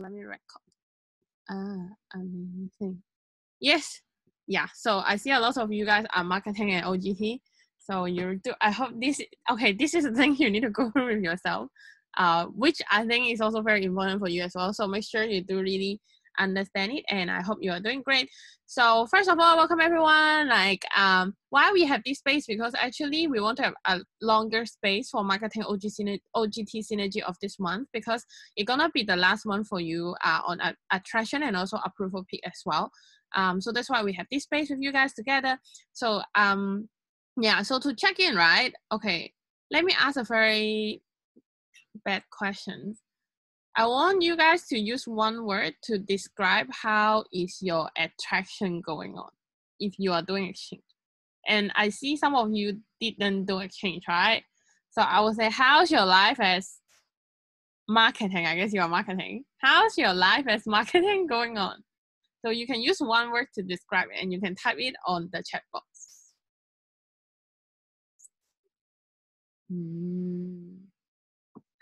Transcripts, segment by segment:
let me record. Amazing. Yes. Yeah. So I see a lot of you guys are marketing and OGT. So I hope this is the thing you need to go through with yourself, which I think is also very important for you as well. So make sure you do really understand it, and I hope you are doing great. So first of all, welcome everyone. Why we have this space, because actually we want to have a longer space for marketing OGT synergy of this month, because it's gonna be the last month for you on attraction and also approval peak as well. So that's why we have this space with you guys together. So yeah, so to check in, right? Okay, let me ask a very bad question. I want you guys to use one word to describe how is your attraction going on if you are doing exchange. And I see some of you didn't do exchange, right? So I will say, how's your life as marketing? I guess you are marketing. How's your life as marketing going on? So you can use one word to describe it, and you can type it on the chat box.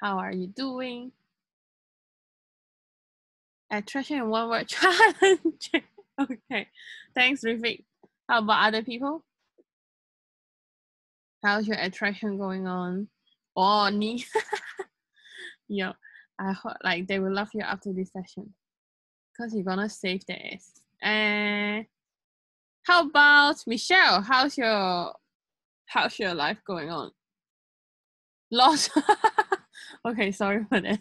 How are you doing? Attraction in one word, challenge. Okay, thanks, Rifik. How about other people? How's your attraction going on? Oh, me. Yo, I hope like they will love you after this session, because you're gonna save the ass. And how about Michelle? How's your life going on? Lost. Okay, sorry for that.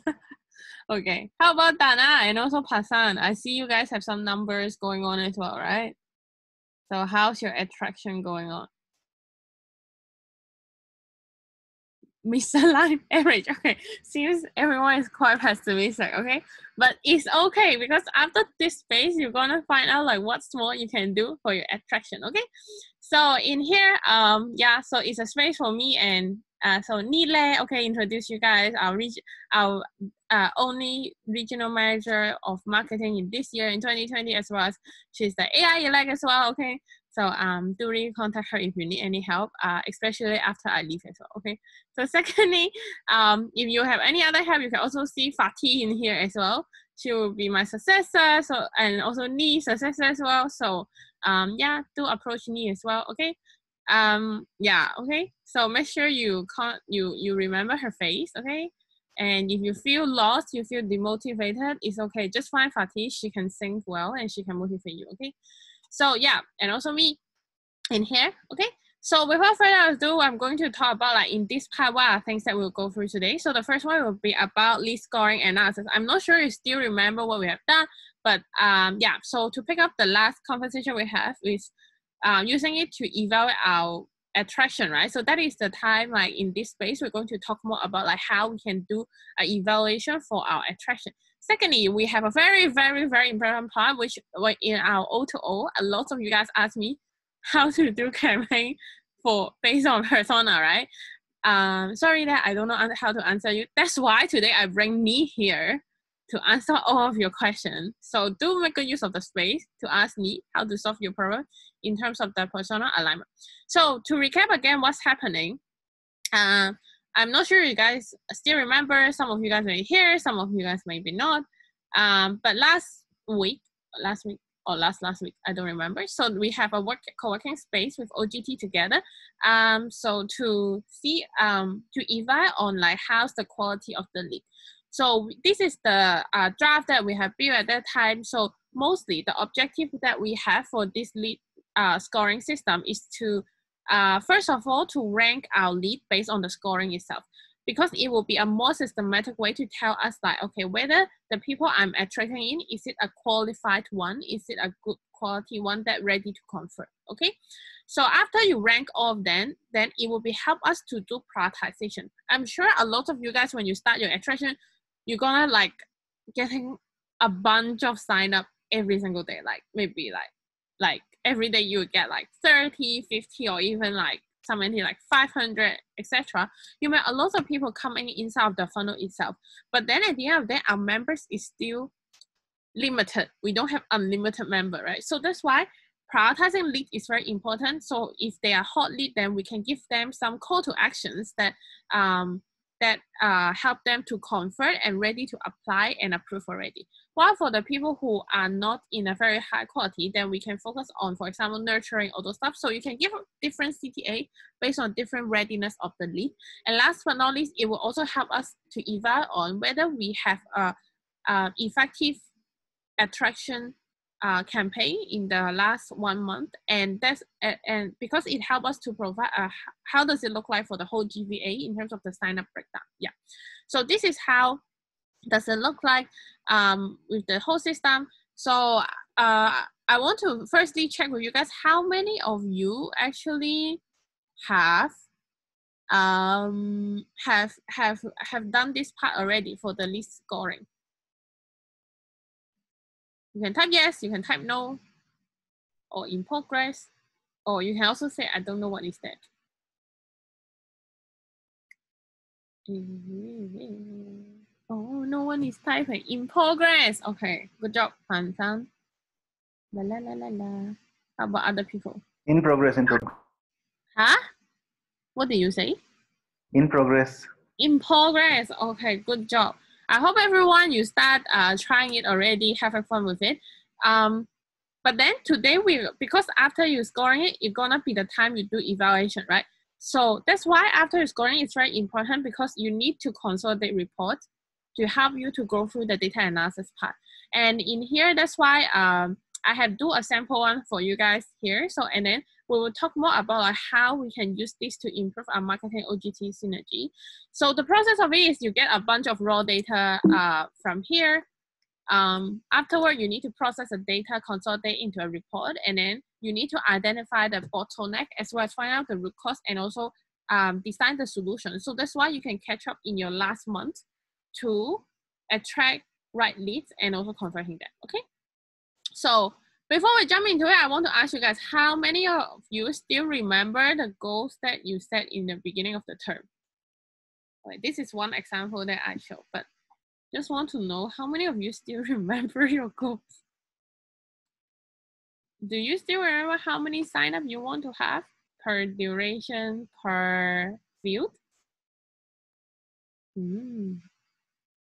Okay, how about Dana and also Pasan? I see you guys have some numbers going on as well, right? So how's your attraction going on? Misaligned average. Okay, seems everyone is quite pessimistic. Okay, but it's okay, because after this space, you're gonna find out like what's more you can do for your attraction. Okay, so in here, yeah, so it's a space for me and so Nile. Okay, introduce you guys. Our only regional manager of marketing in this year in 2020, as well as she's the AI elect as well. Okay. So do really contact her if you need any help, especially after I leave as well. Okay. So secondly, if you have any other help, you can also see Fatih in here as well. She will be my successor. So and also Ni's successor as well. So yeah, do approach Ni as well. Okay. Yeah. Okay. So make sure you remember her face. Okay. And if you feel lost, you feel demotivated, it's okay. Just find Fatih. She can sing well and she can motivate you. Okay. So yeah, and also me in here, okay? So without further ado, I'm going to talk about like in this part what are things that we'll go through today. So the first one will be about lead scoring analysis. I'm not sure you still remember what we have done, but yeah, so to pick up the last conversation we have is using it to evaluate our attraction, right? So that is the time like in this space, we're going to talk more about like how we can do an evaluation for our attraction. Secondly, we have a very, very, very important part, which in our O2O, a lot of you guys ask me how to do campaign based on persona, right? Sorry that I don't know how to answer you. That's why today I bring me here to answer all of your questions. So do make good use of the space to ask me how to solve your problem in terms of the persona alignment. So to recap again, what's happening? I'm not sure you guys still remember. Some of you guys may be here, some of you guys maybe not. But last week, or last week, I don't remember. So we have a co-working space with OGT together. So to see, to evaluate on like how's the quality of the lead. So this is the draft that we have built at that time. So mostly the objective that we have for this lead scoring system is to first of all, to rank our lead based on the scoring itself, because it will be a more systematic way to tell us like, okay, whether the people I'm attracting in, is it a qualified one? Is it a good quality one that ready to convert? Okay. So after you rank all of them, then it will be help us to do prioritization. I'm sure a lot of you guys, when you start your attraction, you're gonna like getting a bunch of sign up every single day, like maybe like every day you get like 30, 50, or even like something like 500, etc. You met a lot of people coming inside of the funnel itself. But then at the end of the day, our members is still limited. We don't have unlimited member, right? So that's why prioritizing lead is very important. So if they are hot lead, then we can give them some call to actions that that help them to convert and ready to apply and approve already. While for the people who are not in a very high quality, then we can focus on, for example, nurturing all those stuff. So you can give different CTA based on different readiness of the lead. And last but not least, it will also help us to evaluate on whether we have a effective attraction campaign in the last 1 month, and that's and because it helps us to provide how does it look like for the whole GVA in terms of the sign up breakdown. Yeah, so this is how does it look like with the whole system. So I want to firstly check with you guys how many of you actually have done this part already for the lead scoring. You can type yes, you can type no, or in progress, or you can also say, I don't know what is that. Oh, no one is typing. In progress. Okay, good job, Han San. La la la la la. How about other people? In progress, in progress. Huh? What did you say? In progress. In progress. Okay, good job. I hope everyone you start trying it already, having fun with it. But then today because after you scoring it, it's gonna be the time you do evaluation, right? So that's why after scoring it's very important because you need to consolidate reports to help you to go through the data analysis part. And in here, that's why I have do a sample one for you guys here. So and then we will talk more about how we can use this to improve our marketing OGT synergy. So the process of it is you get a bunch of raw data from here. Afterward, you need to process the data, consolidate into a report, and then you need to identify the bottleneck as well as find out the root cause and also design the solution. So that's why you can catch up in your last month to attract right leads and also converting them, okay? So before we jump into it, I want to ask you guys, how many of you still remember the goals that you set in the beginning of the term? Okay, this is one example that I showed, but just want to know how many of you still remember your goals? Do you still remember how many sign-up you want to have per duration, per field?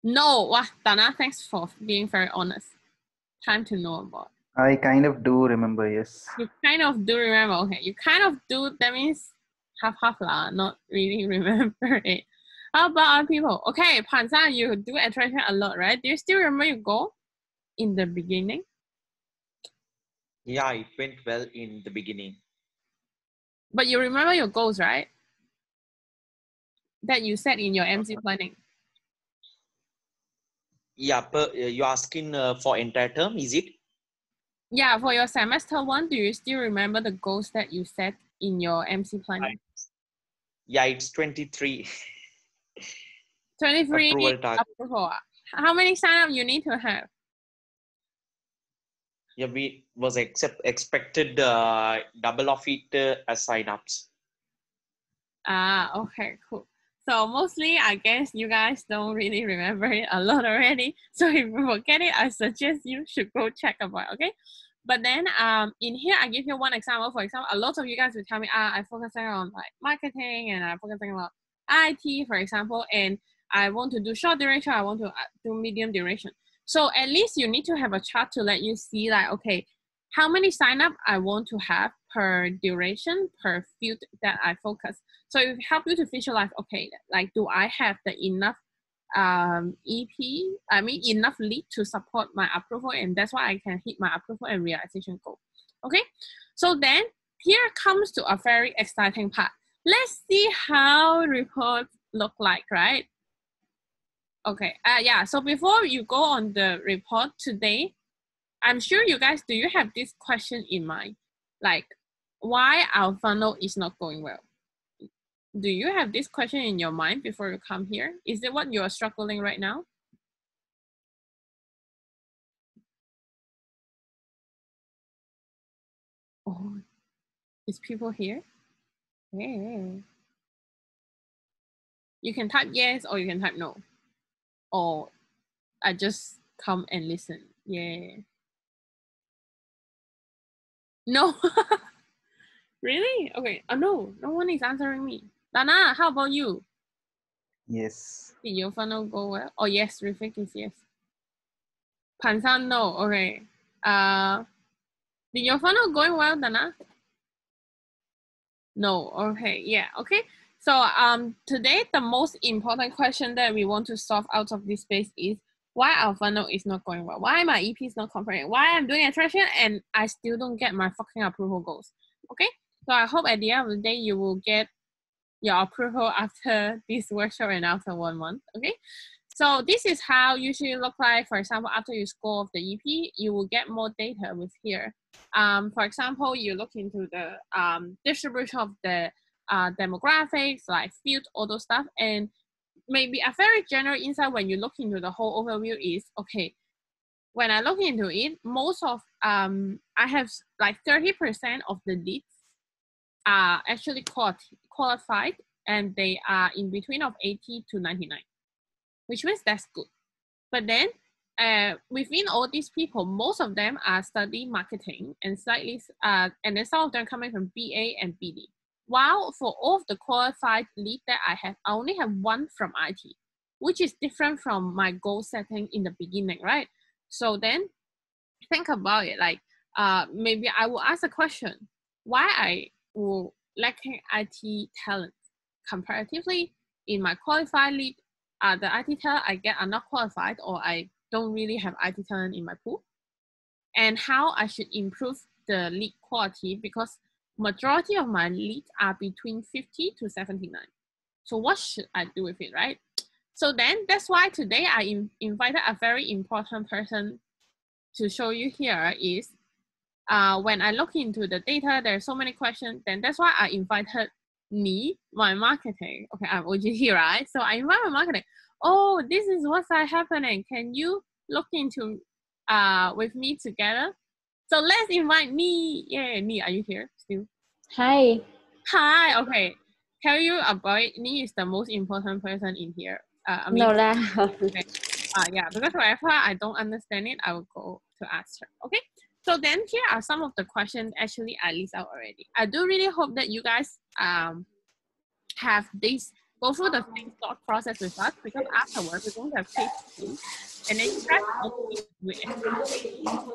No, wow, Dana, thanks for being very honest. Time to know about. I kind of do remember, yes. You kind of do remember, okay. You kind of do, that means half lah, not really remember it. How about other people? Okay, Pansan, you do attraction a lot, right? Do you still remember your goal in the beginning? Yeah, it went well in the beginning. But you remember your goals, right? That you set in your MC planning. Yeah, you're asking for entire term, is it? Yeah, for your semester one, do you still remember the goals that you set in your MC planning? Yeah, it's 23. 23 approval target. Approval. How many sign-up you need to have? Yeah, we was expected double of it as sign-ups. Okay, cool. So mostly, I guess you guys don't really remember it a lot already. So if you forget it, I suggest you should go check about, okay? But then in here, I give you one example. For example, a lot of you guys will tell me, I focusing on like marketing and I'm focusing on IT, for example, and I want to do short duration, I want to do medium duration. So at least you need to have a chart to let you see like, okay, how many sign up I want to have per duration, per field that I focus. So it help you to visualize, okay, like do I have the enough enough lead to support my approval, and that's why I can hit my approval and realization goal. Okay, so then here comes to a very exciting part. Let's see how reports look like, right? Okay, yeah, so before you go on the report today, I'm sure you guys, do you have this question in mind? Like, why our funnel is not going well? Do you have this question in your mind before you come here? Is it what you are struggling right now? Oh, is people here? Hey. You can type yes or you can type no. Or I just come and listen. Yeah. No. Really? Okay. Oh, no. No one is answering me. Dana, how about you? Yes. Did your funnel go well? Oh yes, Reflect is yes. Pansan, no. Okay. Did your funnel going well, Dana? No. Okay. Yeah. Okay. So today the most important question that we want to solve out of this space is why our funnel is not going well. Why my EP is not converting? Why I'm doing attraction and I still don't get my fucking approval goals. Okay. So I hope at the end of the day you will get your approval after this workshop and after 1 month. Okay. So this is how usually look like. For example, after you score of the EP, you will get more data with here. For example, you look into the distribution of the demographics, like field, all those stuff, and maybe a very general insight when you look into the whole overview is, okay, when I look into it, most of, I have like 30% of the leads are actually qualified and they are in between of 80 to 99, which means that's good. But then within all these people, most of them are studying marketing and slightly, and then some of them coming from BA and BD. While for all of the qualified lead that I have, I only have one from IT, which is different from my goal setting in the beginning, right? So then think about it, like maybe I will ask a question, why I will lacking IT talent comparatively in my qualified lead, the IT talent I get are not qualified or I don't really have IT talent in my pool, and how I should improve the lead quality because majority of my leads are between 50 to 79. So what should I do with it, right? So then that's why today I invited a very important person to show you here is when I look into the data, there's so many questions. Then that's why I invited me, my marketing. Okay, I'm OGT, right? So I invite my marketing. Oh, this is what's happening. Can you look into with me together? So let's invite Nee. Yeah, Nee, are you here still? Hi. Hi. Okay. Tell you about it. Nee is the most important person in here. I mean, No lah. okay. Yeah, because whenever I don't understand it, I will go to ask her. Okay. So then here are some of the questions actually I list out already. I do really hope that you guys have this, go through the same thought process with us because afterwards we're going to have case studies and then you guys also need to do it.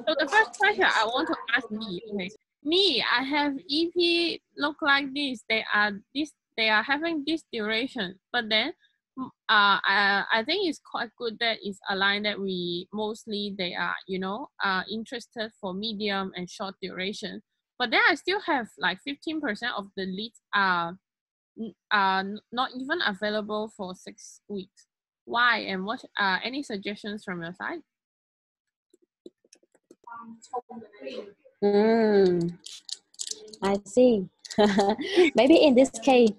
So the first question I want to ask me, okay, me, I have EP look like this. They are having this duration, but then I think it's quite good that it's aligned that we mostly they are, you know, interested for medium and short duration. But then I still have like 15% of the leads are not even available for 6 weeks. Why and what? Any suggestions from your side? I see. Maybe in this case,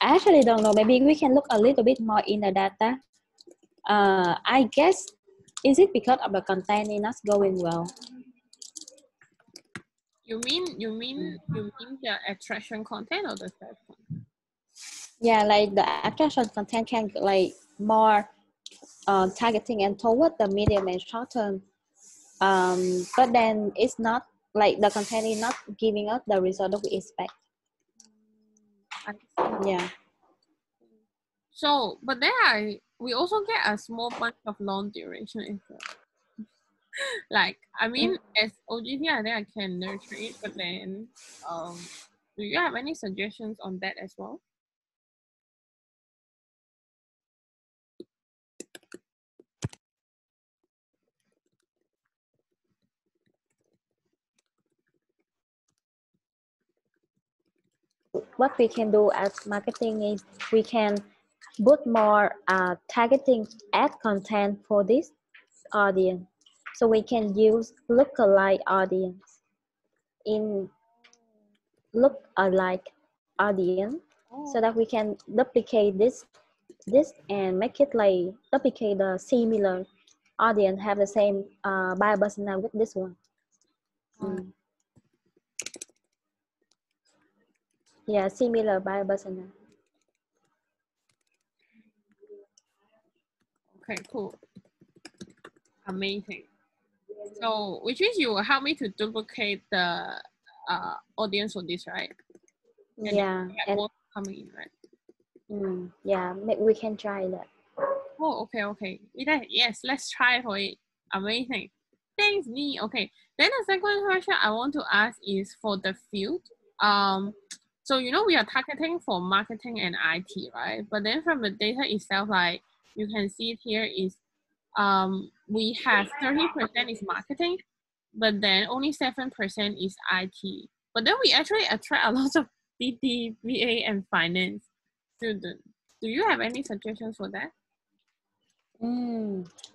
I actually don't know. Maybe we can look a little bit more in the data. I guess, is it because of the content is not going well? You mean the attraction content or the search content? Yeah, like the attraction content can like more targeting and toward the medium and short term. But then it's not like the content is not giving us the result that we expect. I see. Yeah. So, but then we also get a small bunch of long duration as well. Like, I mean, as OGT, I think I can nurture it, but then, do you have any suggestions on that as well? What we can do as marketing is we can put more targeting ad content for this audience. So we can use lookalike audience in lookalike audience so that we can duplicate this and make it like duplicate the similar audience have the same buyer persona with this one. Yeah, similar buyer persona. Okay, cool. Amazing. So, which means you will help me to duplicate the audience for this, right? And yeah, and more coming in, right? Yeah, maybe we can try that. Oh, okay. Yes, let's try for it. Amazing. Thanks, me. Okay. Then the second question I want to ask is for the field. So we are targeting for marketing and IT, right? But then from the data itself, like you can see it here is we have 30% is marketing, but then only 7% is IT. But then we actually attract a lot of BD, VA, and finance students. Do you have any suggestions for that?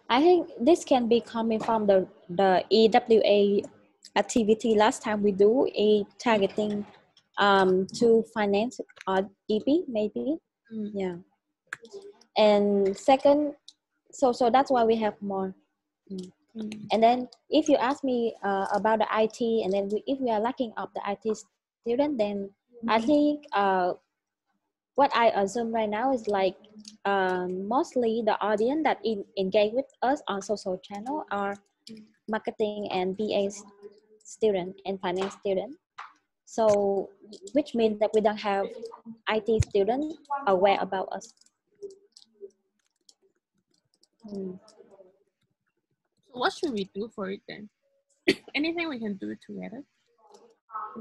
I think this can be coming from the EWA activity last time we do a targeting to finance or EP maybe. Yeah. And second, so that's why we have more. And then if you ask me about the IT, and then if we are lacking of the IT student, then I think what I assume right now is like mostly the audience that engage with us on social channel are marketing and BA student and finance student. So which means that we don't have IT student aware about us. So what should we do for it then? Anything we can do together?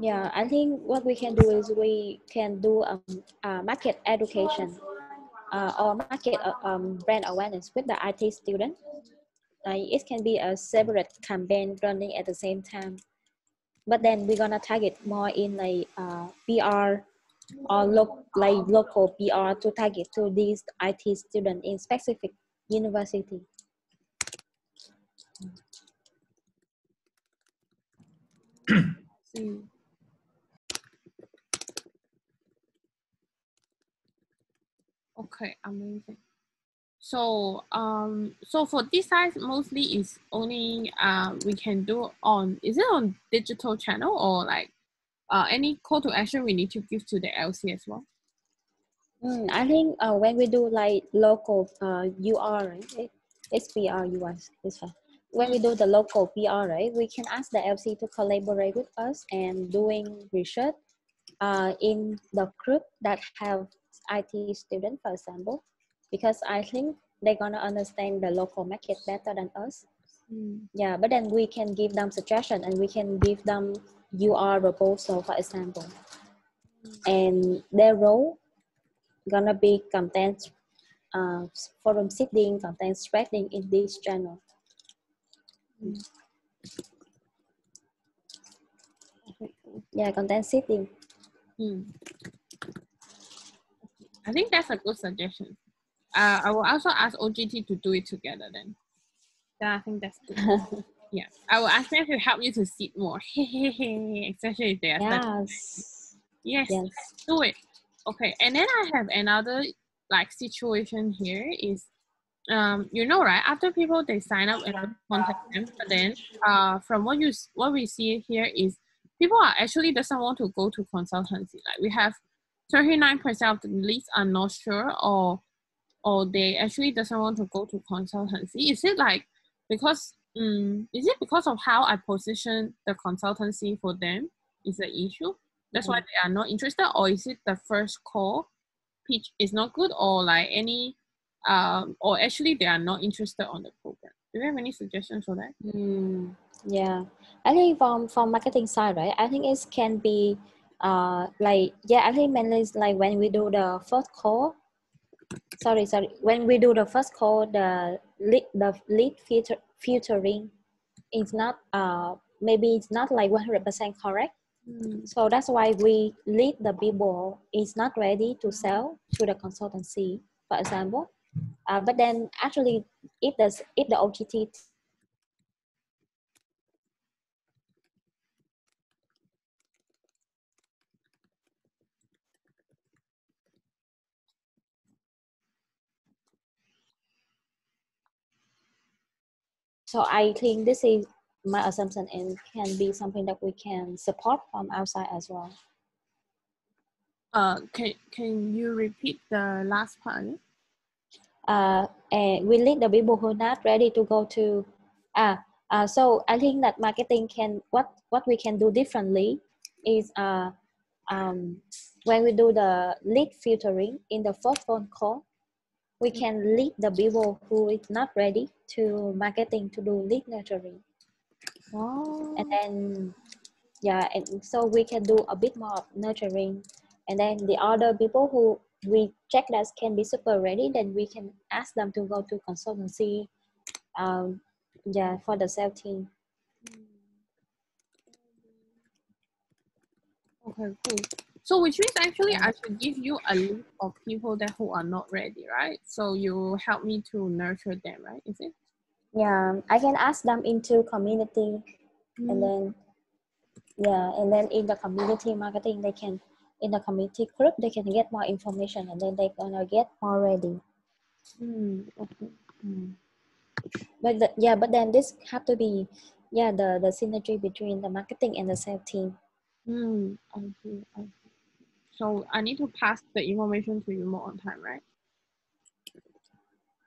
Yeah, I think what we can do is we can do market education or market brand awareness with the IT student. It can be a separate campaign running at the same time. But then we're gonna target more in like PR or local PR to target to these IT students in specific university. See. Okay, amazing. So so for this size mostly is only we can do on, is it on digital channel or like any call to action we need to give to the LC as well? I think when we do like local UR, right? It's PR US. It's fine. When we do the local PR, right, we can ask the LC to collaborate with us and doing research in the group that have IT student, for example, because I think they're gonna understand the local market better than us. Yeah, but then we can give them suggestion and we can give them UR proposal, for example, and their role gonna be content forum seeding, content spreading in this channel. Yeah, content seeding. I think that's a good suggestion. I will also ask OGT to do it together then. I think that's good. Yeah, I will ask them to help you to seed more. Especially if they are yes, let's do it. Okay, and then I have another like situation here is right, after people they sign up and contact them, but then from what we see here is people are actually doesn't want to go to consultancy. Like we have 39% of the leads are not sure or they actually doesn't want to go to consultancy. Is it like because is it because of how I position the consultancy for them is the issue? That's why they are not interested, or is it the first call pitch is not good, or like any or actually they are not interested on the program? Do you have any suggestions for that? Yeah, I think from marketing side, right, I think it can be I think mainly it's like when we do the first call, when we do the first call, the lead filtering is not maybe it's not like 100% correct. So that's why we lead the people is not ready to sell to the consultancy, for example. But then actually, if the OGT, so I think this is my assumption and can be something that we can support from outside as well. Can you repeat the last part? And we lead the people who are not ready to go to so I think that marketing can what we can do differently is when we do the lead filtering in the first phone call, we can lead the people who is not ready to marketing to do lead nurturing. Oh. And then, yeah, and so we can do a bit more of nurturing. And then the other people who we check that can be super ready, then we can ask them to go to consultancy, yeah, for the sales team. Okay, cool. So which means actually I should give you a list of people that who are not ready, right? So you help me to nurture them, right? Is it? Yeah, I can ask them into community, and then, yeah, and then in the community marketing, they can, in the community group, they can get more information, and then they're gonna get more ready. Okay. But then this have to be, yeah, the synergy between the marketing and the sales team. I see. So I need to pass the information to you more on time, right?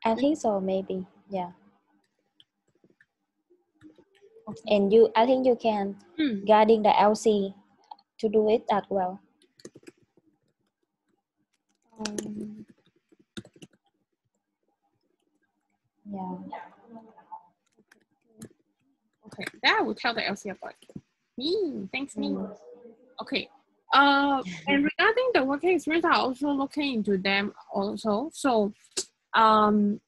I think so, maybe, yeah. Okay. And I think you can guiding the LC to do it that well. Yeah. Okay, that I will tell the LC about. Thanks me. Okay. And regarding the working experience, I also looking into them also. So, actually,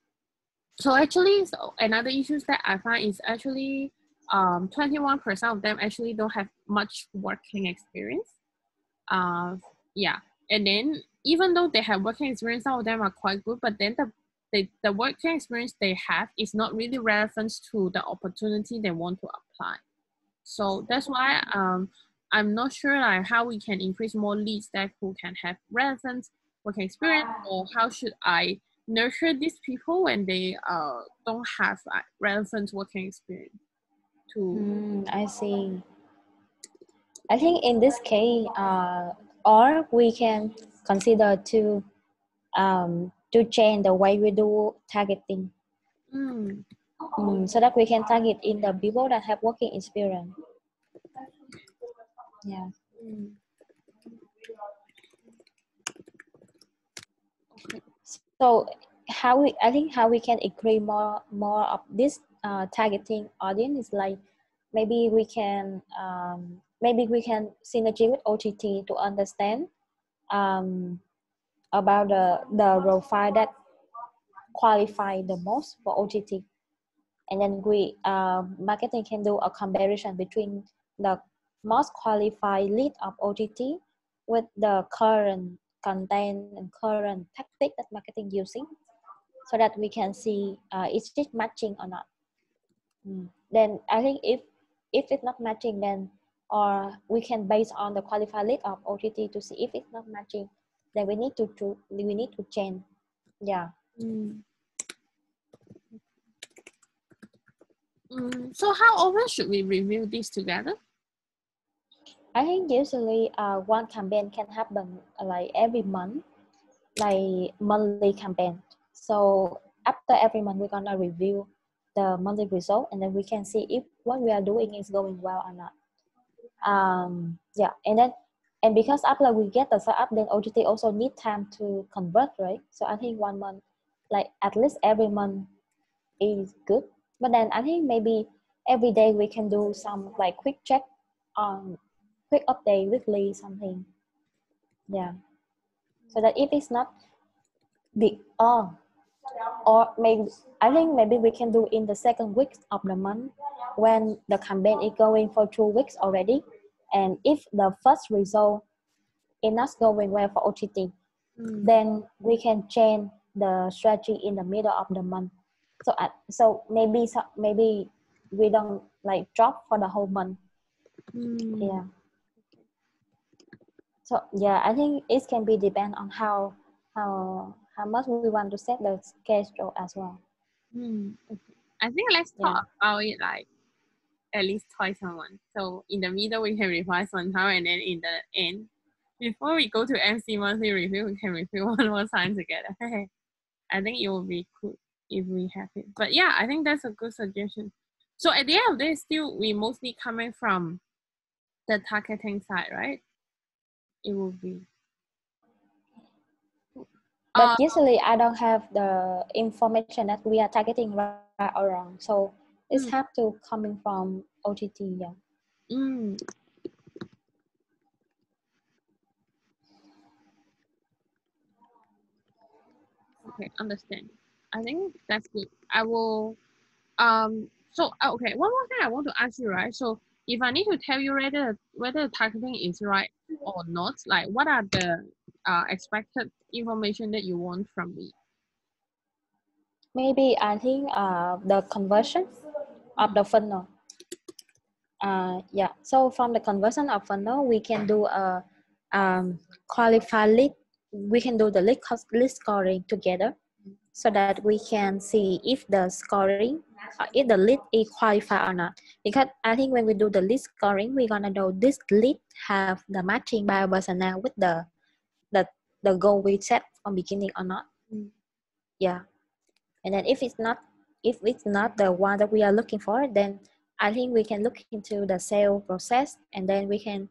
another issue that I find is actually 21% of them actually don't have much working experience. Yeah, and then even though they have working experience, some of them are quite good, but then the working experience they have is not really relevant to the opportunity they want to apply. So that's why I'm not sure like how we can increase more leads that who can have relevant working experience, or how should I nurture these people when they don't have relevant working experience. I see. I think in this case, or we can consider to change the way we do targeting, so that we can target in the people that have working experience. Yeah. Okay. So I think how we can increase more of this targeting audience is like maybe we can synergy with OGT to understand about the profile that qualify the most for OGT, and then we marketing can do a comparison between the most qualified lead of OGT with the current content and current tactic that marketing using, so that we can see is it matching or not. Then I think if it's not matching, then or we can base on the qualified lead of OGT to see if it's not matching, then we need to change. Yeah. So how often should we review this together? I think usually one campaign can happen like every month, like monthly campaign. So after every month, we're gonna review the monthly result, and then we can see if what we are doing is going well or not. Yeah, and because after we get the setup, then OGT also need time to convert, right? So I think 1 month, like at least every month is good. But then I think maybe every day we can do some like quick check on quick update weekly something. Yeah. So that if it's not big or maybe I think maybe we can do in the second week of the month when the campaign is going for 2 weeks already. And if the first result is not going well for OGT, then we can change the strategy in the middle of the month. So maybe we don't like drop for the whole month. Yeah. So yeah, I think it can be depend on how much we want to set the schedule as well. Okay. I think let's talk about it like at least twice a month. So in the middle we can revise one time, and then in the end, before we go to MC monthly review, we can review one more time together. I think it will be cool if we have it. But yeah, I think that's a good suggestion. So at the end of the day, still we mostly coming from the targeting side, right? It will be. But usually I don't have the information that we are targeting right or wrong. So it's have to coming from OTT. Yeah. Mm. Okay, understand. I think that's good. I will so okay, one more thing I want to ask you, right? So if I need to tell you whether targeting is right or not, like what are the expected information that you want from me? Maybe I think the conversion of the funnel. Yeah. So from the conversion of funnel, we can do a qualify lead. We can do the lead scoring together, so that we can see if the scoring, if the lead is qualified or not. Because I think when we do the lead scoring, we're gonna know this lead have the matching by personnel with the the goal we set from beginning or not. Yeah. And then if it's not the one that we are looking for, then I think we can look into the sale process, and then we can,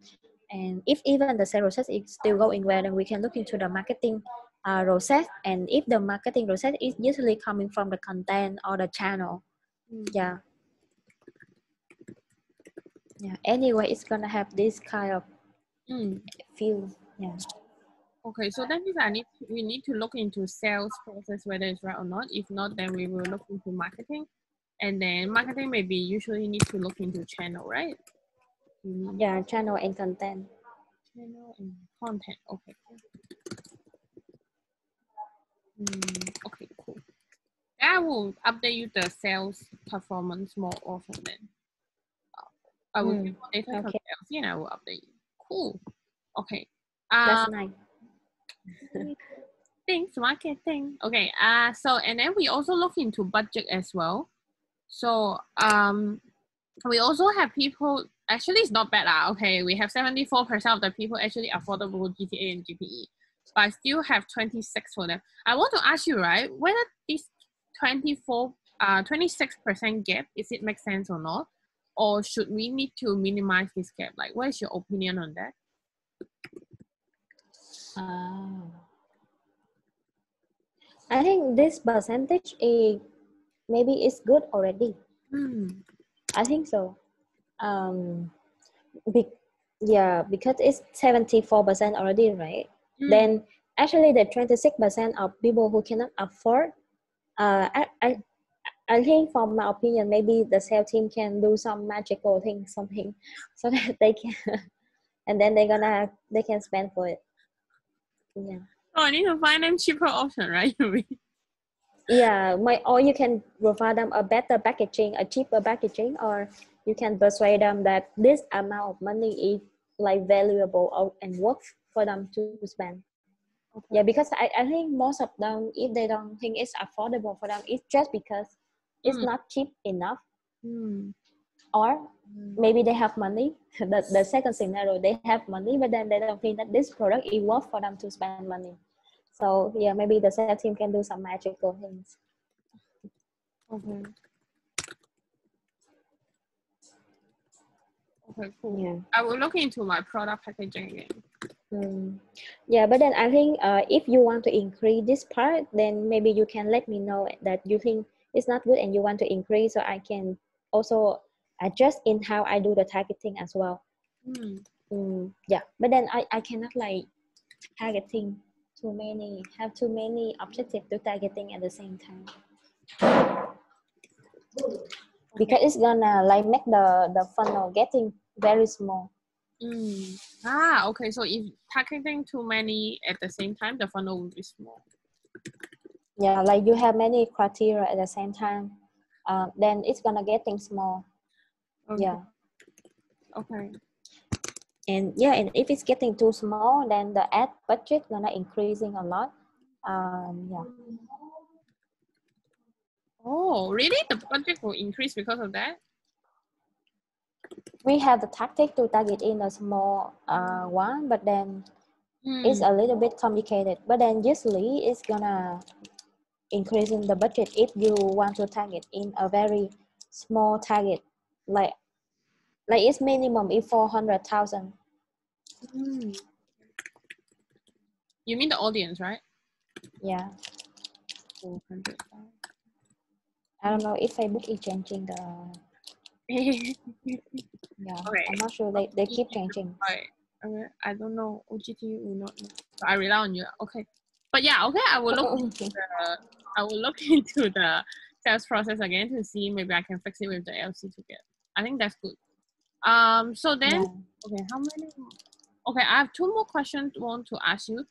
and if even the sale process is still going well, then we can look into the marketing process. And if the marketing process is usually coming from the content or the channel, yeah. Anyway, it's gonna have this kind of feel. Yeah. Okay, so that means we need to look into sales process whether it's right or not. If not, then we will look into marketing, and then marketing maybe usually need to look into channel, right? Yeah, channel and content. Channel and content. Okay. Okay, cool. I will update you the sales performance more often then. I will get more data from sales and I will update you. Cool. Okay. That's nice. Thanks, marketing. Okay. So and then we also look into budget as well. So we also have people. Actually, it's not bad. Okay, we have 74% of the people actually affordable GTA and GPE, but I still have 26 for them. I want to ask you, right, whether this 26% gap, is it make sense or not, or should we need to minimize this gap? Like, what is your opinion on that? I think this percentage is maybe it's good already. I think so. Because it's 74% already, right? Then actually the 26% of people who cannot afford, I think from my opinion, maybe the sales team can do some magical thing, something, so that they can, and then they can spend for it. Yeah. Oh, I need to find them cheaper option, right? Yeah, or you can provide them a better packaging, a cheaper packaging, or you can persuade them that this amount of money is like valuable and worth for them to spend. Okay. Yeah, because I think most of them, if they don't think it's affordable for them, it's just because it's not cheap enough. Or maybe they have money. The second scenario, they have money, but then they don't think that this product is worth for them to spend money. So yeah, maybe the sales team can do some magical things. Okay. Okay, cool. Yeah. I will look into my product packaging again. Yeah, but then I think if you want to increase this part, then maybe you can let me know that you think it's not good and you want to increase, so I can also adjust in how I do the targeting as well. Yeah, but then I cannot like targeting have too many objectives to targeting at the same time, because it's gonna like make the funnel getting very small. Okay, so if targeting too many at the same time, the funnel will be small. Yeah, like you have many criteria at the same time, then it's gonna getting small. Okay. Yeah. Okay. And yeah, and if it's getting too small, then the ad budget gonna increasing a lot. Yeah. Oh, really? The budget will increase because of that? We have the tactic to target in a small one, but then it's a little bit complicated. But then usually it's gonna increasing the budget if you want to target in a very small target, like its minimum is 400,000. You mean the audience, right? Yeah. 400. I don't know if Facebook is changing the. Yeah, Okay. I'm not sure. They keep changing. Right. Okay. I don't know. OGT will not know. So I rely on you. Okay. But yeah, okay. I will look into the sales process again to see maybe I can fix it with the LC together. I think that's good. So then, Yeah. okay, how many? Okay, I have two more questions I want to ask you.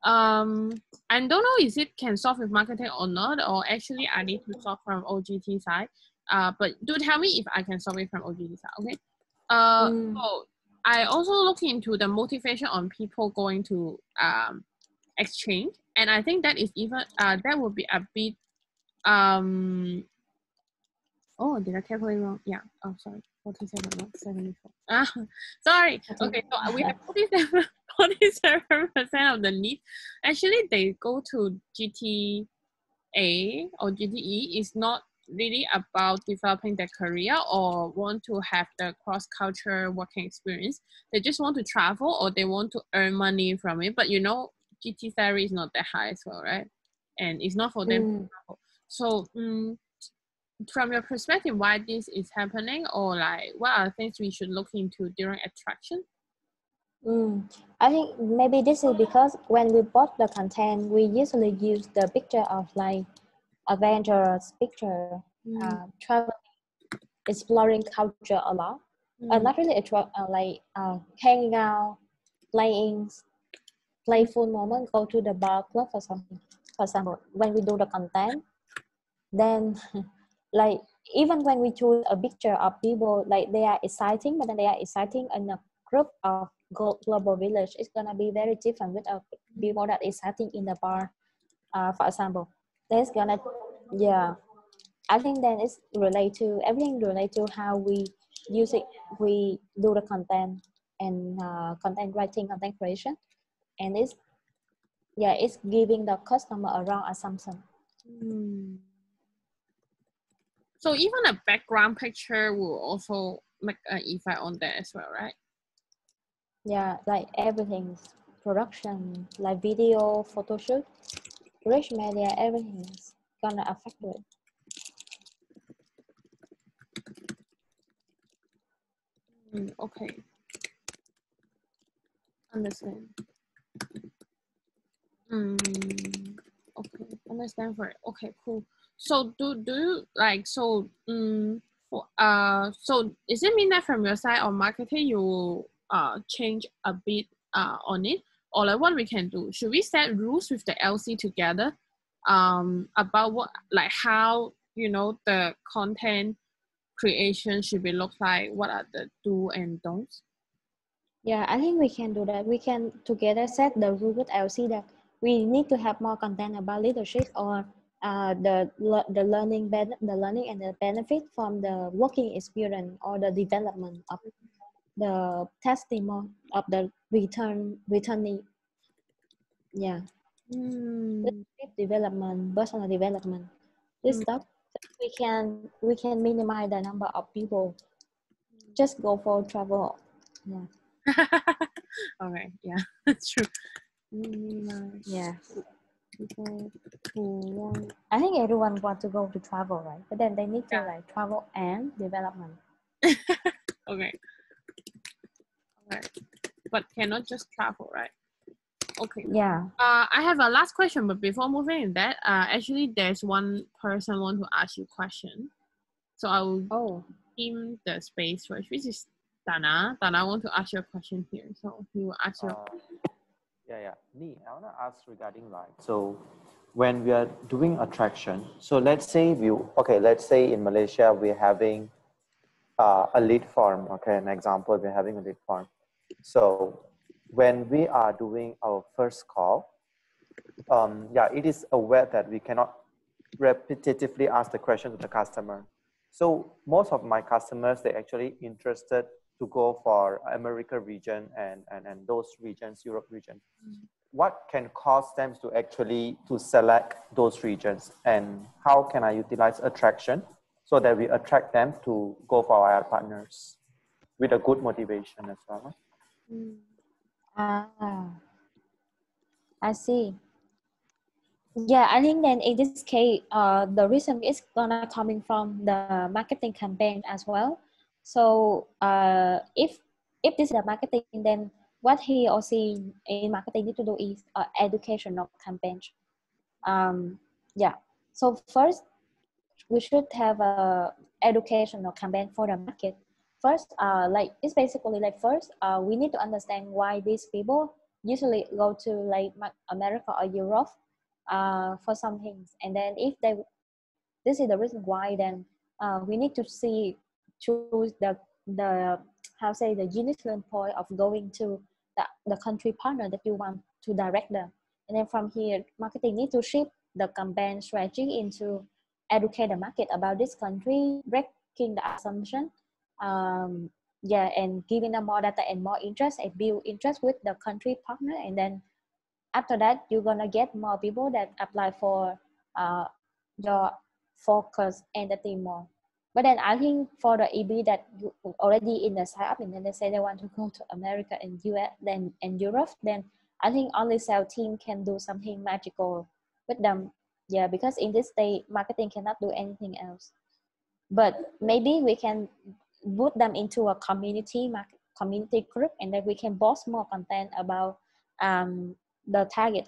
I don't know is it can solve with marketing or not, or actually I need to solve from OGT side. But do tell me if I can solve it from OGT side, okay? So I also look into the motivation on people going to exchange, and I think that is even that would be a bit oh, did I calculate wrong? Yeah. Oh, sorry. 47, not 74. Sorry. Okay, so we have 47% of the need. Actually, they go to GTA or GTE is not really about developing their career or want to have the cross-culture working experience. They just want to travel or they want to earn money from it. But you know, GT salary is not that high as well, right? And it's not for them to travel. So, from your perspective, why this is happening, or like what are things we should look into during attraction? I think maybe this is because when we bought the content, we usually use the picture of like adventurous picture, traveling, exploring culture a lot. Not really hanging out, playing, playful moment, go to the bar club or something. For example, when we do the content, then like even when we choose a picture of people, like they are exciting, but then they are exciting in a group of global village, it's gonna be very different with people that exciting in the bar. For example, that's gonna, yeah. I think then it's related to everything related to how we use it, we do the content and content writing, content creation, and it's giving the customer a wrong assumption. So even a background picture will also make an effect on that as well, right? Yeah, like everything's production, like video, photo shoot, rich media, everything's gonna affect it. Okay. Understand. Okay, understand for it. Okay, cool. So do you like so so does it mean that from your side on marketing you will change a bit on it, or like what we can do? Should we set rules with the LC together about what like how you know the content creation should be look like? What are the do and don'ts? Yeah, I think we can do that. We can together set the rule with LC that we need to have more content about leadership or the learning the learning and the benefit from the working experience or the development of the testimony of the returning. Yeah, leadership development, personal development, this stuff. We can minimize the number of people. Just go for travel. Yeah. Okay, yeah, that's true. Yeah. People who want. I think everyone wants to go to travel, right? But then they need to like travel and development. Okay. Okay. But cannot just travel, right? Okay. Yeah. I have a last question, but before moving in that, actually there's one person want to ask you question. So I will give him the space first, which is Dana. Dana want to ask you a question here. So he will ask you. Yeah. Nee, I want to ask regarding like, so when we are doing attraction, so let's say let's say in Malaysia, we're having a lead form, okay, an example, we're having a lead form. So when we are doing our first call, it is aware that we cannot repetitively ask the question to the customer. So most of my customers, they're actually interested to go for America region and those regions, Europe region. What can cause them to actually to select those regions, and how can I utilize attraction so that we attract them to go for our partners with a good motivation as well? I see. Yeah, I think then in this case, the reason is gonna coming from the marketing campaign as well. So if this is a marketing, then what he or she in marketing need to do is educational campaign. Um, yeah. So first, we should have a educational campaign for the market. First, like it's basically like first, we need to understand why these people usually go to like America or Europe for some things, and then if they this is the reason why, then we need to see choose the how say the unique selling point of going to the country partner that you want to direct them, and then from here marketing need to shift the campaign strategy into educate the market about this country, breaking the assumption, yeah, and giving them more data and more interest and build interest with the country partner, and then after that you're gonna get more people that apply for uh, your focus entity more. But then I think for the EB that you already in the startup and then they say they want to go to America and US then and Europe, then I think only sales team can do something magical with them. Yeah, because in this stage marketing cannot do anything else. But maybe we can put them into a community group, and then we can post more content about um, the target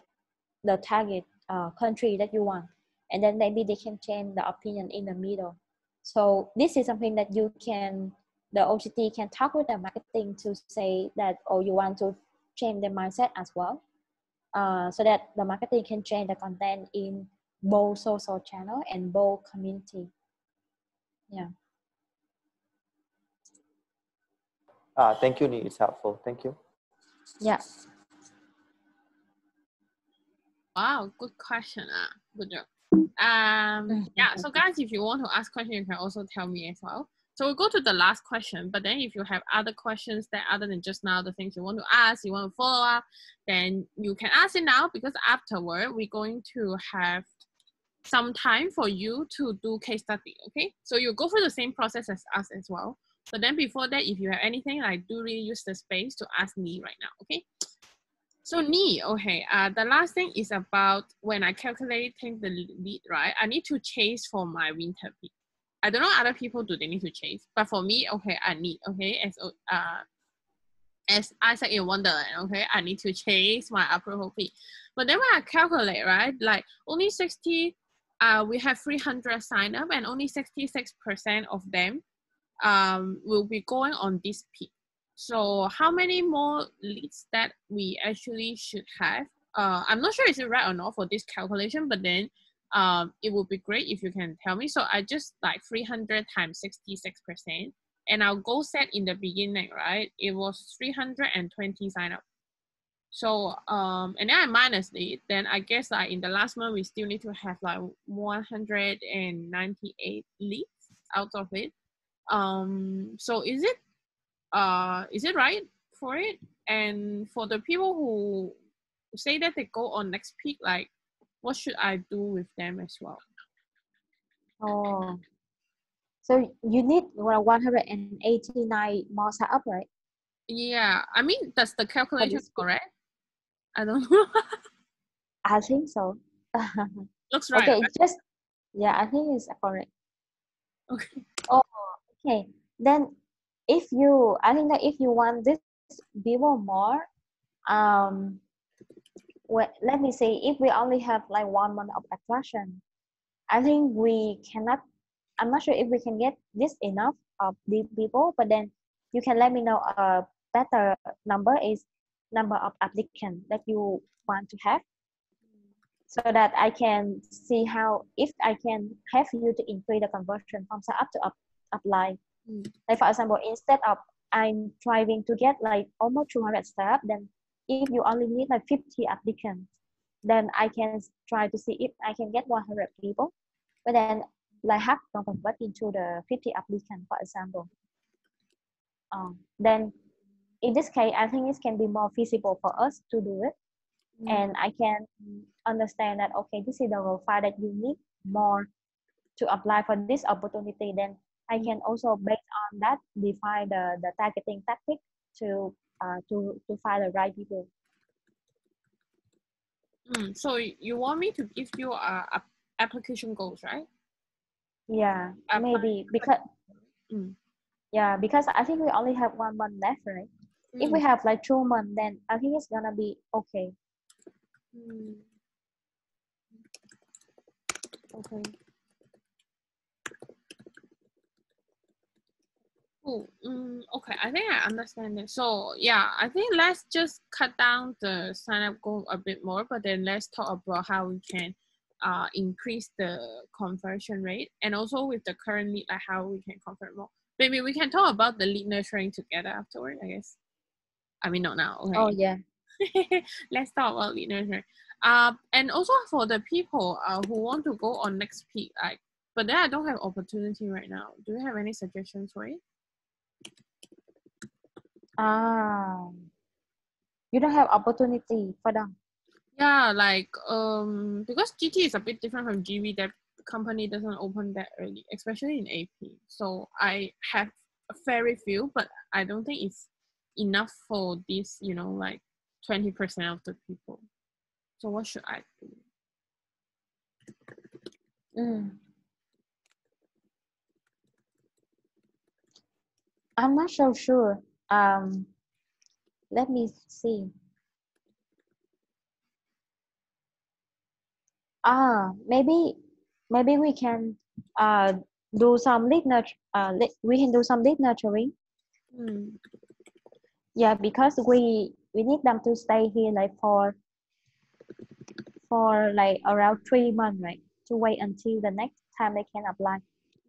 country that you want, and then maybe they can change the opinion in the middle. So this is something that you can the OGT can talk with the marketing to say that, oh, you want to change the mindset as well, so that the marketing can change the content in both social channel and both community. Yeah. Thank you, Ni. It's helpful. Thank you. Yeah. Wow, good question. Good job. Yeah, so guys, if you want to ask questions, you can also tell me as well. So we'll go to the last question, but then if you have other questions that other than just now, the things you want to ask, you want to follow up, then you can ask it now, because afterward, we're going to have some time for you to do case study, okay? So you go through the same process as us as well. But then before that, if you have anything, I do really use the space to ask me right now, okay? So Ni, okay, the last thing is about when I calculating the lead, right? I need to chase for my winter peak. I don't know other people do they need to chase, but for me, okay, I need, okay, as Isaac in Wonderland, okay, I need to chase my approval peak. But then when I calculate, right, like only 60, we have 300 sign up and only 66% of them will be going on this peak. So how many more leads that we actually should have? I'm not sure is it right or not for this calculation, but then it would be great if you can tell me. So I just like 300 times 66%, and our goal set in the beginning, right? It was 320 sign up. So and then I minus it, then I guess like in the last month we still need to have like 198 leads out of it. So is it right for it? And for the people who say that they go on next peak, like what should I do with them as well? Oh, so you need 189 more setup, right? Yeah, I mean, does the calculation correct? I don't know. I think so. Looks right. Okay, Right? just yeah, I think it's correct. Okay. Oh, okay. Then I think that if you want this people more, um, let me say if we only have like 1 month of attraction, I think we cannot. I'm not sure if we can get this enough of the people, but then you can let me know a better number is number of applicants that you want to have, so that I can see how if I can have you to increase the conversion from startup to apply. Like for example, instead of I'm trying to get like almost 200 startup, then if you only need like 50 applicants, then I can try to see if I can get 100 people, but then like half can convert into the 50 applicants, for example. Then in this case, I think it can be more feasible for us to do it, and I can understand that okay, this is the profile that you need more to apply for this opportunity. Then I can also based on that define the targeting tactic to find the right people. So you want me to give you application goals, right? Yeah, maybe because because I think we only have 1 month left, right? If we have like 2 months, then I think it's gonna be okay. Okay. Oh, okay. I think I understand it. So yeah, I think let's just cut down the sign up goal a bit more, but then let's talk about how we can increase the conversion rate, and also with the current lead, like how we can convert more. Maybe we can talk about the lead nurturing together afterward, I guess. I mean, not now. Okay. Oh yeah. Let's talk about lead nurturing. And also for the people who want to go on next peak, like, but then I don't have opportunity right now. Do you have any suggestions for it? You don't have opportunity for them. Yeah, like because GT is a bit different from GV. That company doesn't open that early, especially in AP. So I have very few, but I don't think it's enough for this, you know, like 20% of the people. So what should I do? I'm not so sure. Let me see. Maybe we can do some lead we can do some lead nurturing. Yeah, because we need them to stay here like for like around 3 months, right? To wait until the next time they can apply.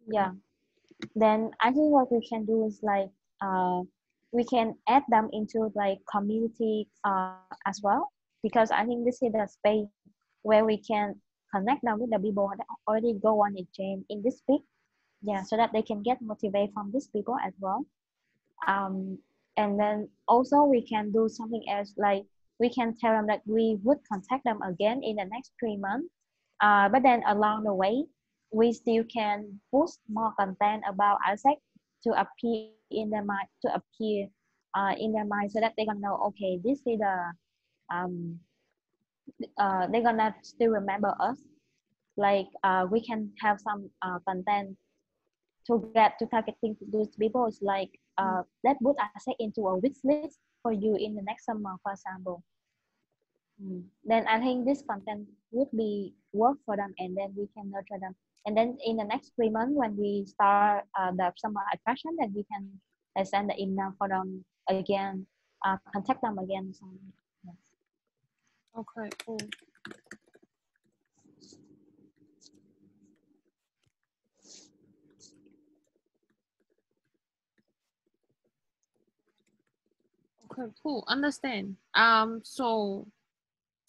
Yeah. Then I think what we can do is like we can add them into like community as well, because I think this is the space where we can connect them with the people that already go on exchange in this week. Yeah, so that they can get motivated from these people as well. And then also we can do something else, like we can tell them that we would contact them again in the next 3 months. But then along the way, we still can post more content about Isaac to appear in their mind, so that they're gonna know, okay, this is the they're gonna still remember us. Like we can have some content to get to targeting those people. Is like let's put Isaac into a wish list for you in the next summer, for example. Then I think this content would be work for them, and then we can nurture them. And then in the next 3 months, when we start the summer attraction, then we can send the email for them again, contact them again. Yes. Okay, cool. Okay, cool. Understand.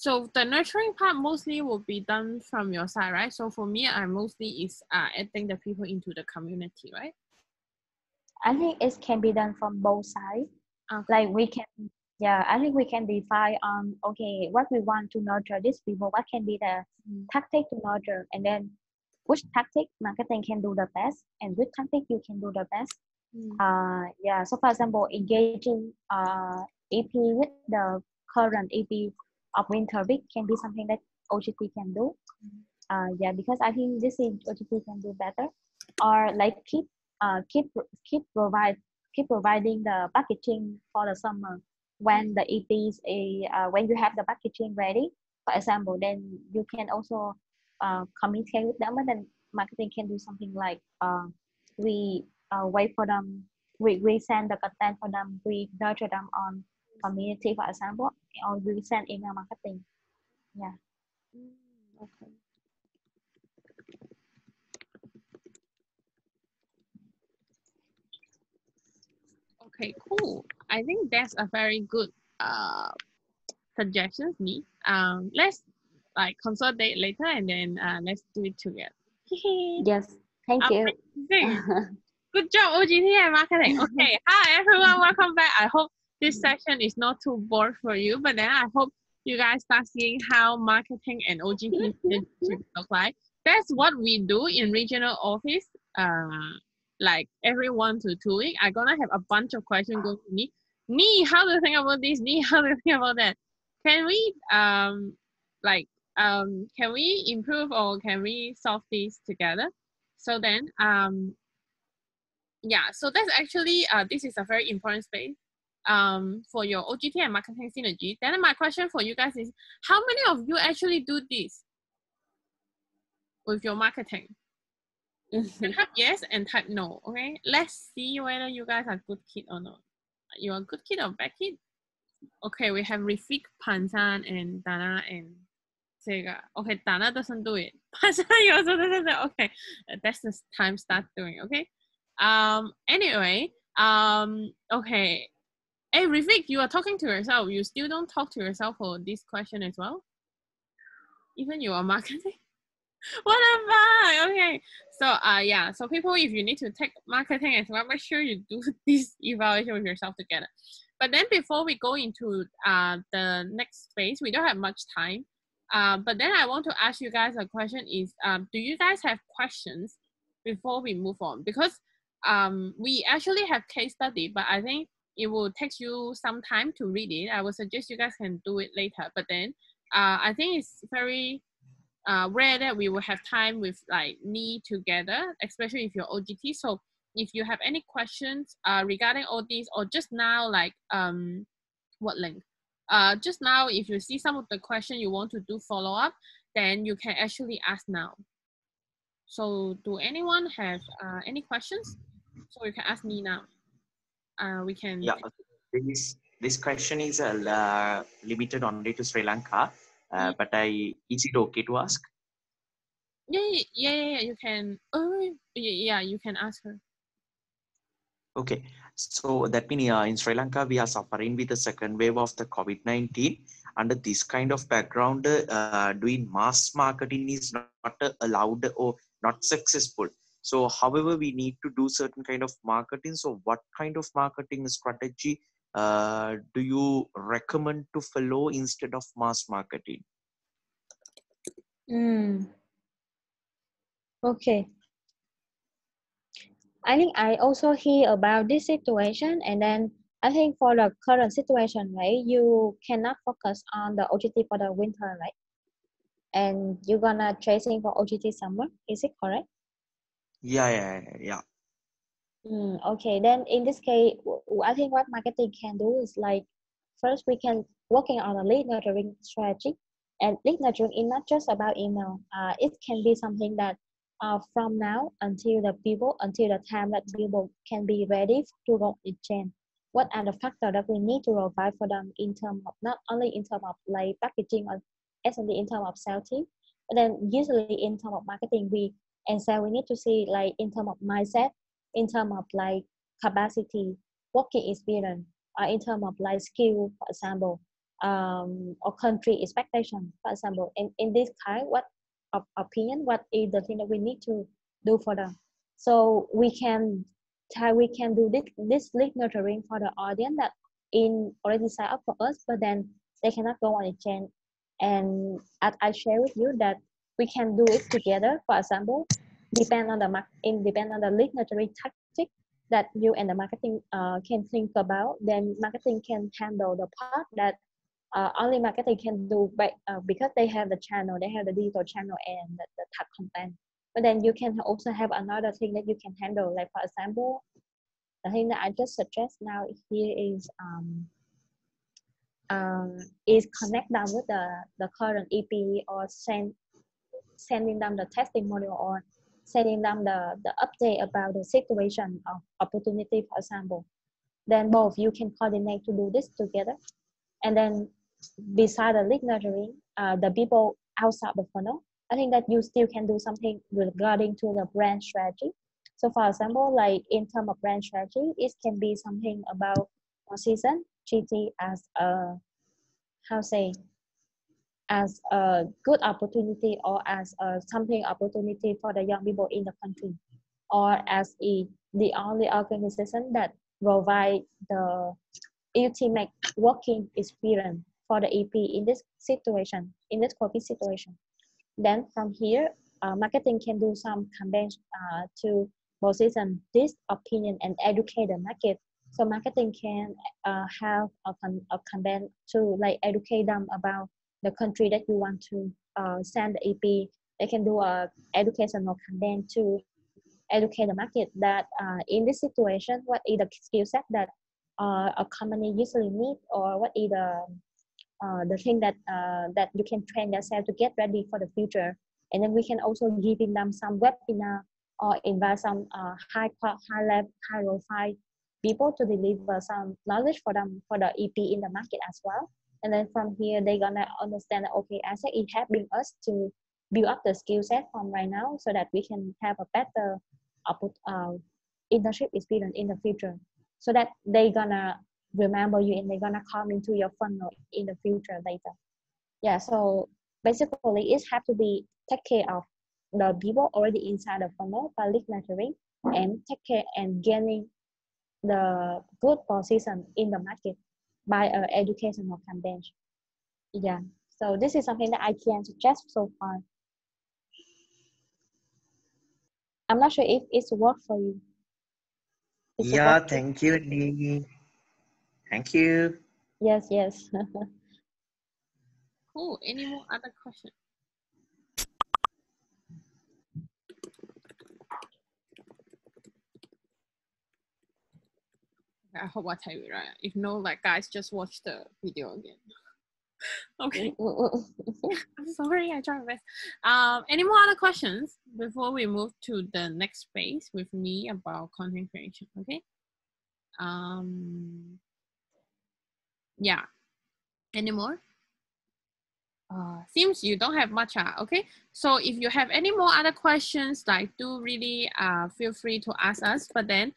So the nurturing part mostly will be done from your side, right? So for me, I mostly is adding the people into the community, right? I think it can be done from both sides. Okay. Like we can, I think we can define okay, what we want to nurture these people, what can be the tactic to nurture, and then which tactic marketing can do the best, and which tactic you can do the best. So for example, engaging EP with the current EP of winter week can be something that OGT can do. Because I think this is OGT can do better, or like keep providing the packaging for the summer when the EPs when you have the packaging ready, for example, then you can also communicate with them, and then marketing can do something like we wait for them, we send the content for them, we nurture them on community, for example, or we send email marketing. Okay. Okay, cool. I think that's a very good suggestions, me. Let's like consolidate later, and then let's do it together. Yes, thank you. Good job, OGT and marketing. Okay, hi everyone, welcome back. I hope this session is not too bored for you, but then I hope you guys start seeing how marketing and OGT should look like. That's what we do in regional office. Like every 1 to 2 weeks, I'm gonna have a bunch of questions going to me. How do you think about this? How do you think about that? Can we like can we improve or can we solve this together? So then yeah, so that's actually this is a very important space for your OGT and marketing synergy. Then my question for you guys is, how many of you actually do this with your marketing? Type yes and type no. Okay, let's see whether you guys are good kid or not. You are good kid or bad kid? Okay, we have Rifik, Pansan, and Dana and Sega. Okay, Dana doesn't do it. Pansan also doesn't do it. Okay, that's the time start doing. Okay. Anyway. Okay. Hey, Rifik, you are talking to yourself. You still don't talk to yourself for this question as well? Even you are marketing? What a fun! Okay. So yeah, so people, if you need to take marketing as well, make sure you do this evaluation with yourself together. But then before we go into the next phase, we don't have much time. But then I want to ask you guys a question is, do you guys have questions before we move on? Because we actually have case study, but I think it will take you some time to read it. I would suggest you guys can do it later. But then I think it's very rare that we will have time with like me together, especially if you're OGT. So if you have any questions regarding all these, or just now like what link? Just now, if you see some of the question you want to do follow up, then you can actually ask now. So do anyone have any questions? So you can ask me now. We can. Yeah, this question is limited only to Sri Lanka, but is it okay to ask? Yeah. You can. Oh, yeah. You can ask her. Okay, so that means in Sri Lanka we are suffering with the second wave of the COVID-19. Under this kind of background, doing mass marketing is not allowed or not successful. So, however, we need to do certain kind of marketing. So, what kind of marketing strategy do you recommend to follow instead of mass marketing? Okay. I think I also hear about this situation, and then I think for the current situation, right, you cannot focus on the OGT for the winter, right? And you're gonna chasing for OGT summer, is it correct? Yeah. Okay, then in this case, I think what marketing can do is like, first we can working on a lead nurturing strategy, and lead nurturing is not just about email. It can be something that from now until the time that people can be ready to go in chain. What are the factors that we need to provide for them in terms of not only in terms of like packaging or S&D in terms of sales team, but then usually in terms of marketing we need to see like in terms of mindset, in terms of like capacity, working experience, in terms of like skill, for example, or country expectation, for example. In this kind, what of opinion, what is the thing that we need to do for them? So we can do this lead nurturing for the audience that in already sign up for us, but then they cannot go on exchange. And as I share with you that we can do it together. For example, depend on the lead nurturing tactic that you and the marketing can think about. Then marketing can handle the part that only marketing can do, because they have the channel, they have the digital channel and the tag content. But then you can also have another thing that you can handle, like for example, the thing that I just suggest now here is connect them with the current EP, or sending them the testimonial, or sending them the update about the situation of opportunity, for example. Then both you can coordinate to do this together. And then beside the lead nurturing, the people outside the funnel, I think that you still can do something regarding to the brand strategy. So for example, like in terms of brand strategy, it can be something about season GT as a, as a good opportunity, or as a something opportunity for the young people in the country, or as the only organization that provide the ultimate working experience for the EP in this situation, in this COVID situation. Then from here, marketing can do some campaigns to position this opinion and educate the market. So marketing can have a campaign to like educate them about the country that you want to send the EP. They can do a educational content to educate the market that in this situation, what is the skill set that a company usually need, or what is the thing that that you can train yourself to get ready for the future. And then we can also giving them some webinar or invite some high profile people to deliver some knowledge for them for the EP in the market as well. And then from here, they're gonna understand that, okay, ASEC is helping us to build up the skill set from right now so that we can have a better internship experience in the future. So that they're gonna remember you and they're gonna come into your funnel in the future later. Yeah, so basically it have to be take care of the people already inside the funnel by lead nurturing and take care and gaining the good position in the market by educational campaign. Yeah, so this is something that I can suggest so far. I'm not sure if it's worked for you. Yeah, thank you, Dee. Thank you. Yes, yes. Cool. Any more other questions? I hope I tell you right. If no, like guys, just watch the video again. Okay. I'm sorry, I tried my best. Any more other questions before we move to the next phase with me about content creation? Okay. Yeah. Any more? Seems you don't have much. Okay. So if you have any more other questions, like do really feel free to ask us. But then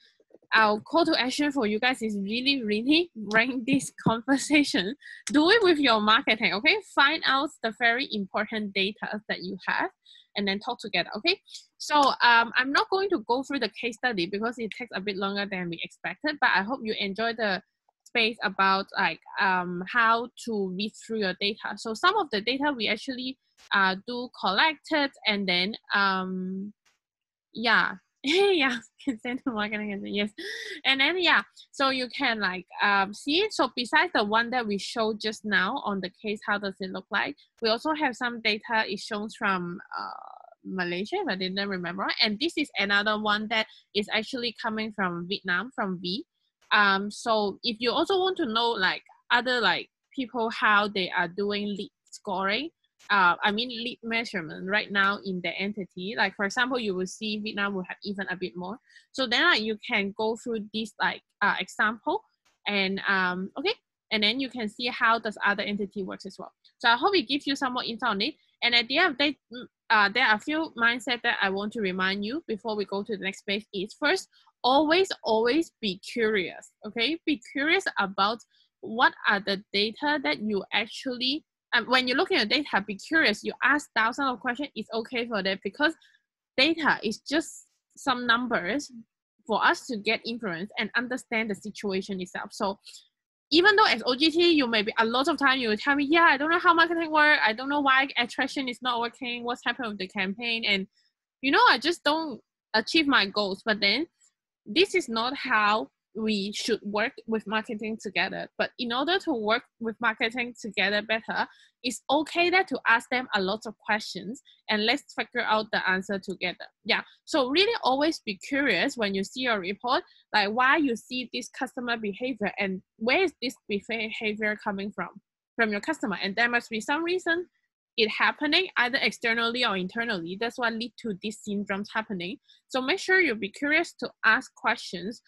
our call to action for you guys is really bring this conversation. Do it with your marketing, okay? Find out the very important data that you have and then talk together, okay? So I'm not going to go through the case study because it takes a bit longer than we expected, but I hope you enjoy the space about like how to read through your data. So some of the data we actually do collected and then yeah. Yeah, consent to marketing, yes. And then yeah, so you can like see it. So besides the one that we showed just now on the case, how does it look like? We also have some data it shows from Malaysia, if I didn't remember. And this is another one that is actually coming from Vietnam, from V. So if you also want to know like other like people how they are doing lead scoring, I mean lead measurement right now in the entity, like for example you will see Vietnam will have even a bit more, so then you can go through this like example and okay, and then you can see how does other entity works as well. So I hope it gives you some more insight on it. And at the end of the day, there are a few mindset that I want to remind you before we go to the next page. Is first, always be curious, okay? Be curious about what are the data that you actually when you look at your data, be curious. You ask thousands of questions. It's okay for that because data is just some numbers for us to get influence and understand the situation itself. So even though as OGT, you may be a lot of time you will tell me, yeah, I don't know how marketing works. I don't know why attraction is not working. What's happened with the campaign? And you know, I just don't achieve my goals. But then this is not how we should work with marketing together. But in order to work with marketing together better, it's okay that to ask them a lot of questions and let's figure out the answer together. Yeah, so really always be curious when you see your report, like why you see this customer behavior and where is this behavior coming from your customer. And there must be some reason it happening either externally or internally. That's what lead to these syndromes happening. So make sure you be curious to ask questions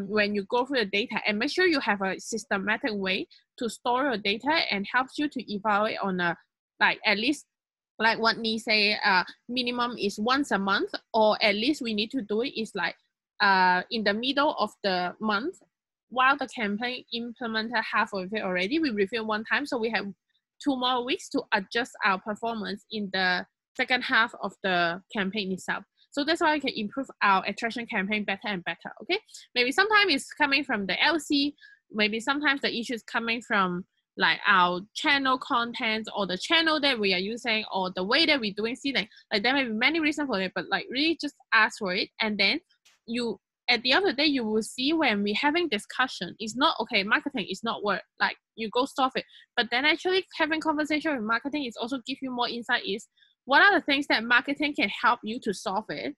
when you go through the data, and make sure you have a systematic way to store your data and helps you to evaluate on a like at least like what Nee say minimum is once a month, or at least we need to do it is like in the middle of the month while the campaign implemented half of it already. We review one time, so we have 2 more weeks to adjust our performance in the second half of the campaign itself. So that's why we can improve our attraction campaign better and better, okay? Maybe sometimes it's coming from the LC, maybe sometimes the issue is coming from like our channel content or the channel that we are using or the way that we're doing seeding. Like there may be many reasons for it, but like really just ask for it, and then you at the end of the day, you will see when we're having discussion, it's not okay, marketing is not work, like you go solve it. But then actually having conversation with marketing is also give you more insight is what are the things that marketing can help you to solve it?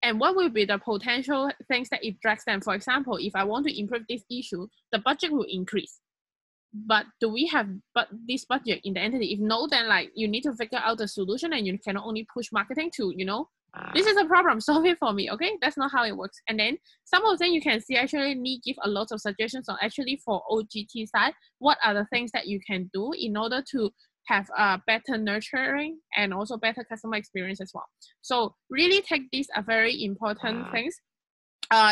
And what will be the potential things that it drags them? For example, if I want to improve this issue, the budget will increase. But do we have this budget in the entity? If no, then like you need to figure out the solution and you cannot only push marketing to, this is a problem, solve it for me, okay? That's not how it works. And then some of them you can see actually need give a lot of suggestions on actually for OGT side, what are the things that you can do in order to have a better nurturing and also better customer experience as well. So really take these are very important things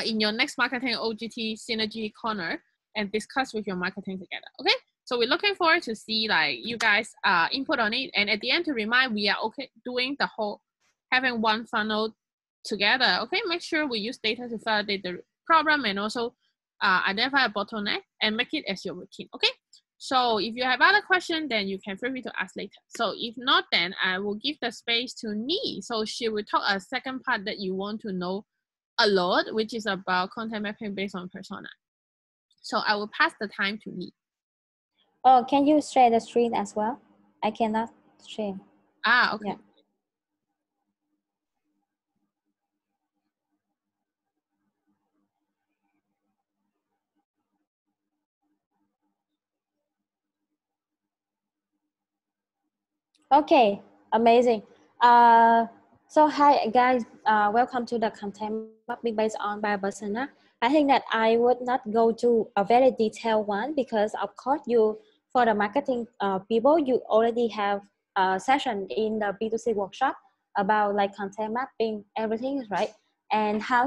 in your next marketing OGT synergy corner and discuss with your marketing together, okay? So we're looking forward to see like you guys input on it. And at the end to remind we are okay doing the whole, having one funnel together, okay? Make sure we use data to validate the problem and also identify a bottleneck and make it as your routine, okay? So if you have other questions, then you can feel free to ask later. So if not, then I will give the space to Nee. So she will talk a second part that you want to know a lot, which is about content mapping based on persona. So I will pass the time to Nee. Oh, can you share the screen as well? I cannot share. Okay. Yeah. Okay, amazing. So hi guys, welcome to the content mapping based on by persona. I think that I would not go to a very detailed one because of course you, for the marketing people, you already have a session in the B2C workshop about like content mapping, everything, right? And how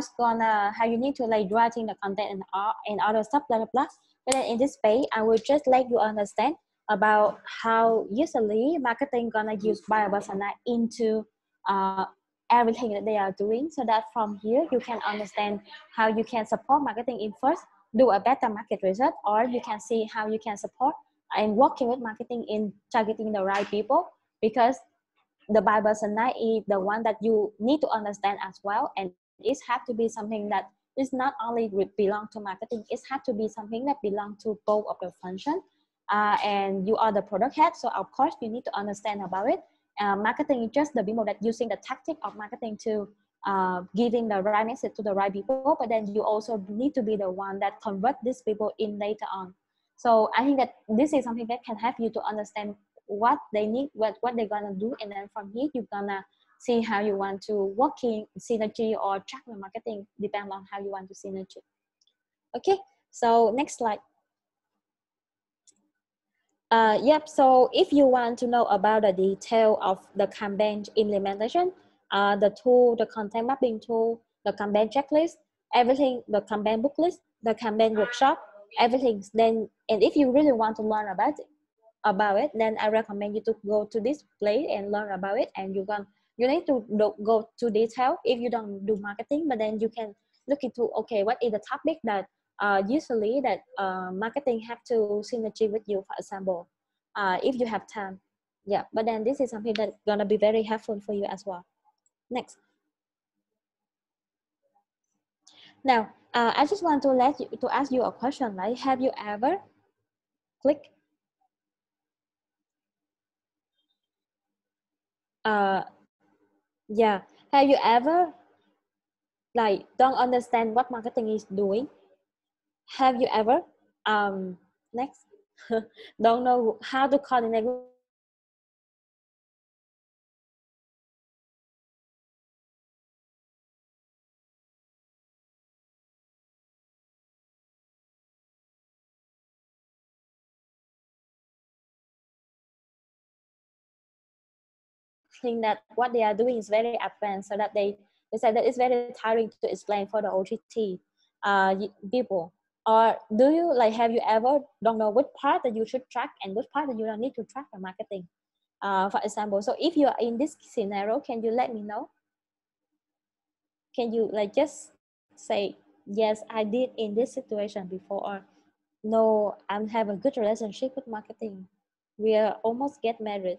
you need to like writing the content and other stuff, blah, blah, blah. But then in this space, I will just let you understand about how usually marketing gonna use buyer persona into everything that they are doing, so that from here you can understand how you can support marketing in first, do a better market research, or you can see how you can support and working with marketing in targeting the right people, because the buyer persona is the one that you need to understand as well, and it has to be something that is not only belong to marketing, it has to be something that belong to both of the function. And you are the product head, so of course you need to understand about it. Marketing is just the people that using the tactic of marketing to giving the right message to the right people, but then you also need to be the one that convert these people in later on. So I think that this is something that can help you to understand what they need, what they're gonna do, and then from here you're gonna see how you want to working synergy or track the marketing, depend on how you want to synergy. Okay, so next slide. Yep, so if you want to know about the detail of the campaign implementation, the tool, the content mapping tool, the campaign checklist, everything, the campaign book list, the campaign workshop, everything, then, and if you really want to learn about it, then I recommend you to go to this place and learn about it, and you need to go to detail if you don't do marketing, but then you can look into, okay, what is the topic that usually that marketing have to synergy with you, for example, if you have time. Yeah, but then this is something that's gonna be very helpful for you as well. Next. Now, I just want to ask you a question, like, have you ever click yeah, have you ever like don't understand what marketing is doing? Have you ever next don't know how to coordinate with think that what they are doing is very advanced, so that they said that it's very tiring to explain for the OGT people? Or do you like, have you ever don't know which part that you should track and which part that you don't need to track the marketing, for example? So if you are in this scenario, can you let me know? Can you like just say, yes, I did in this situation before, or no, I have a good relationship with marketing, we are almost get married?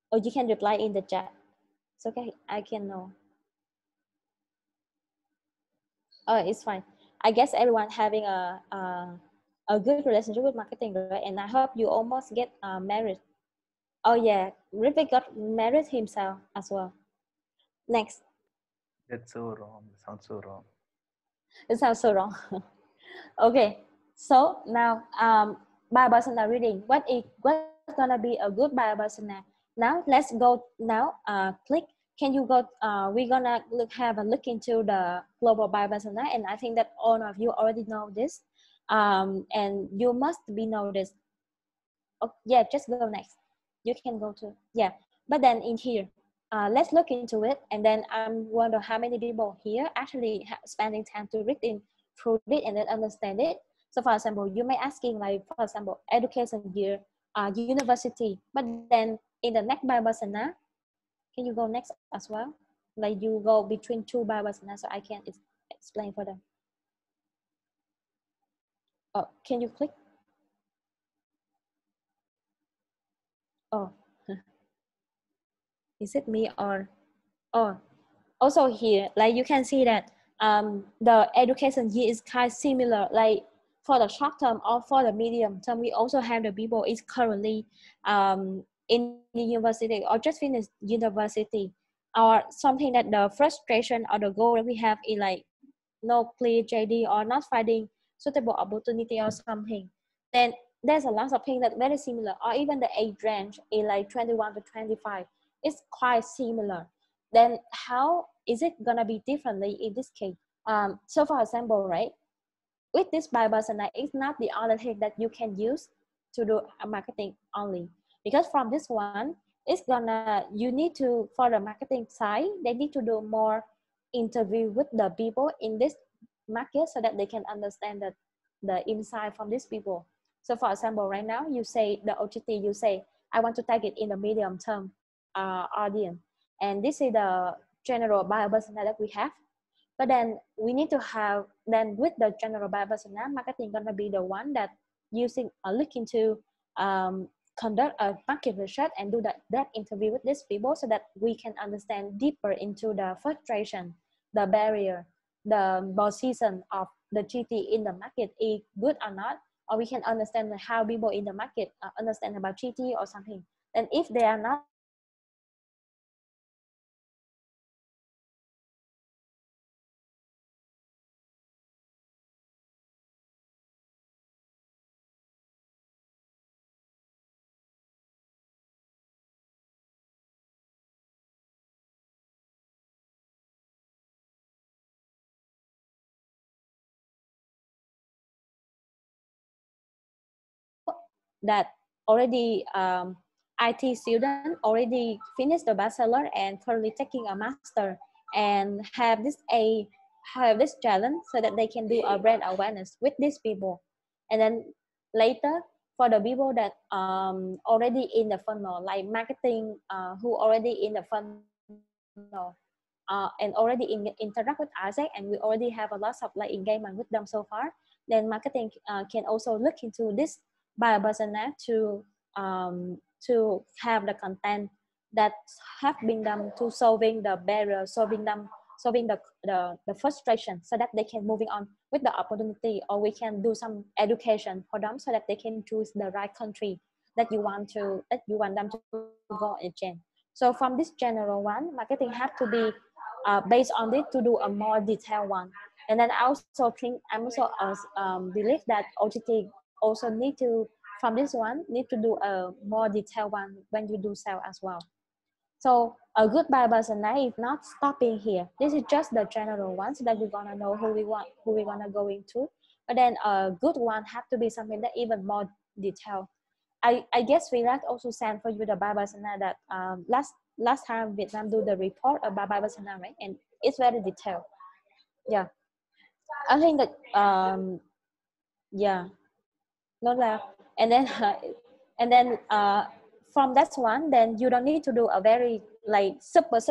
Or you can reply in the chat. It's okay, I can know. Oh, it's fine. I guess everyone having a good relationship with marketing, right? And I hope you almost get married. Oh yeah, Rivik got married himself as well. Next, That's so wrong. Sounds so wrong. it sounds so wrong. Okay, so now biopersona reading. What's gonna be a good biopersona? Now let's go. Now click. Can you go? We're gonna have a look into the global biopersona, and I think that all of you already know this. And you must be know this. Oh, yeah, just go next. You can go to, yeah. But then in here, let's look into it. And then I'm wonder how many people here actually spending time to read in through it and then understand it. So for example, you may asking like, for example, education year, university. But then in the next Bible persona, can you go next as well? Like you go between two Bible personas so I can explain for them. Oh, can you click? Oh, is it me or, oh, also here, like you can see that the education year is kind of similar. Like for the short term or for the medium term, we also have the people is currently in the university or just finished university, or something that the frustration or the goal that we have is like no clear JD or not finding suitable opportunity or something. Then there's a lot of things that very similar, or even the age range is like 21 to 25. It's quite similar. Then how is it gonna be differently in this case? So for example, right, with this buy persona, it's not the only thing that you can use to do a marketing only, because from this one, it's gonna, you need to, for the marketing side, they need to do more interview with the people in this market so that they can understand the insight from these people. So for example, right now you say the OGT, you say I want to target in the medium term audience, and this is the general buyer persona that we have. But then we need to have, then with the general buyer persona, marketing gonna be the one that using look into conduct a market research and do that interview with these people so that we can understand deeper into the frustration, the barrier, the position of the GT in the market is good or not, or we can understand how people in the market understand about GT or something. And if they are not that already IT student already finished the bachelor and currently taking a master and have this challenge so that they can do a brand awareness with these people. And then later for the people that already in the funnel, like marketing who already in the funnel and already interact with Isaac, and we already have a lot of like engagement with them so far, then marketing can also look into this buyer persona to have the content that have been done to solving the barrier, solving the frustration so that they can moving on with the opportunity, or we can do some education for them so that they can choose the right country that you want them to go and change. So from this general one, marketing have to be based on it to do a more detailed one. And then I also think I'm also believe that OGT also need to, from this one, need to do a more detailed one when you do sell as well. So a good buyer persona is not stopping here. This is just the general one so that we're gonna know who we want, who we're gonna go into. But then a good one have to be something that even more detailed. I guess Virat also sent for you the buyer persona that last time Vietnam do the report about buyer persona, right? And it's very detailed. Yeah, I think that yeah, not loud. And then from that one, then you don't need to do a very like super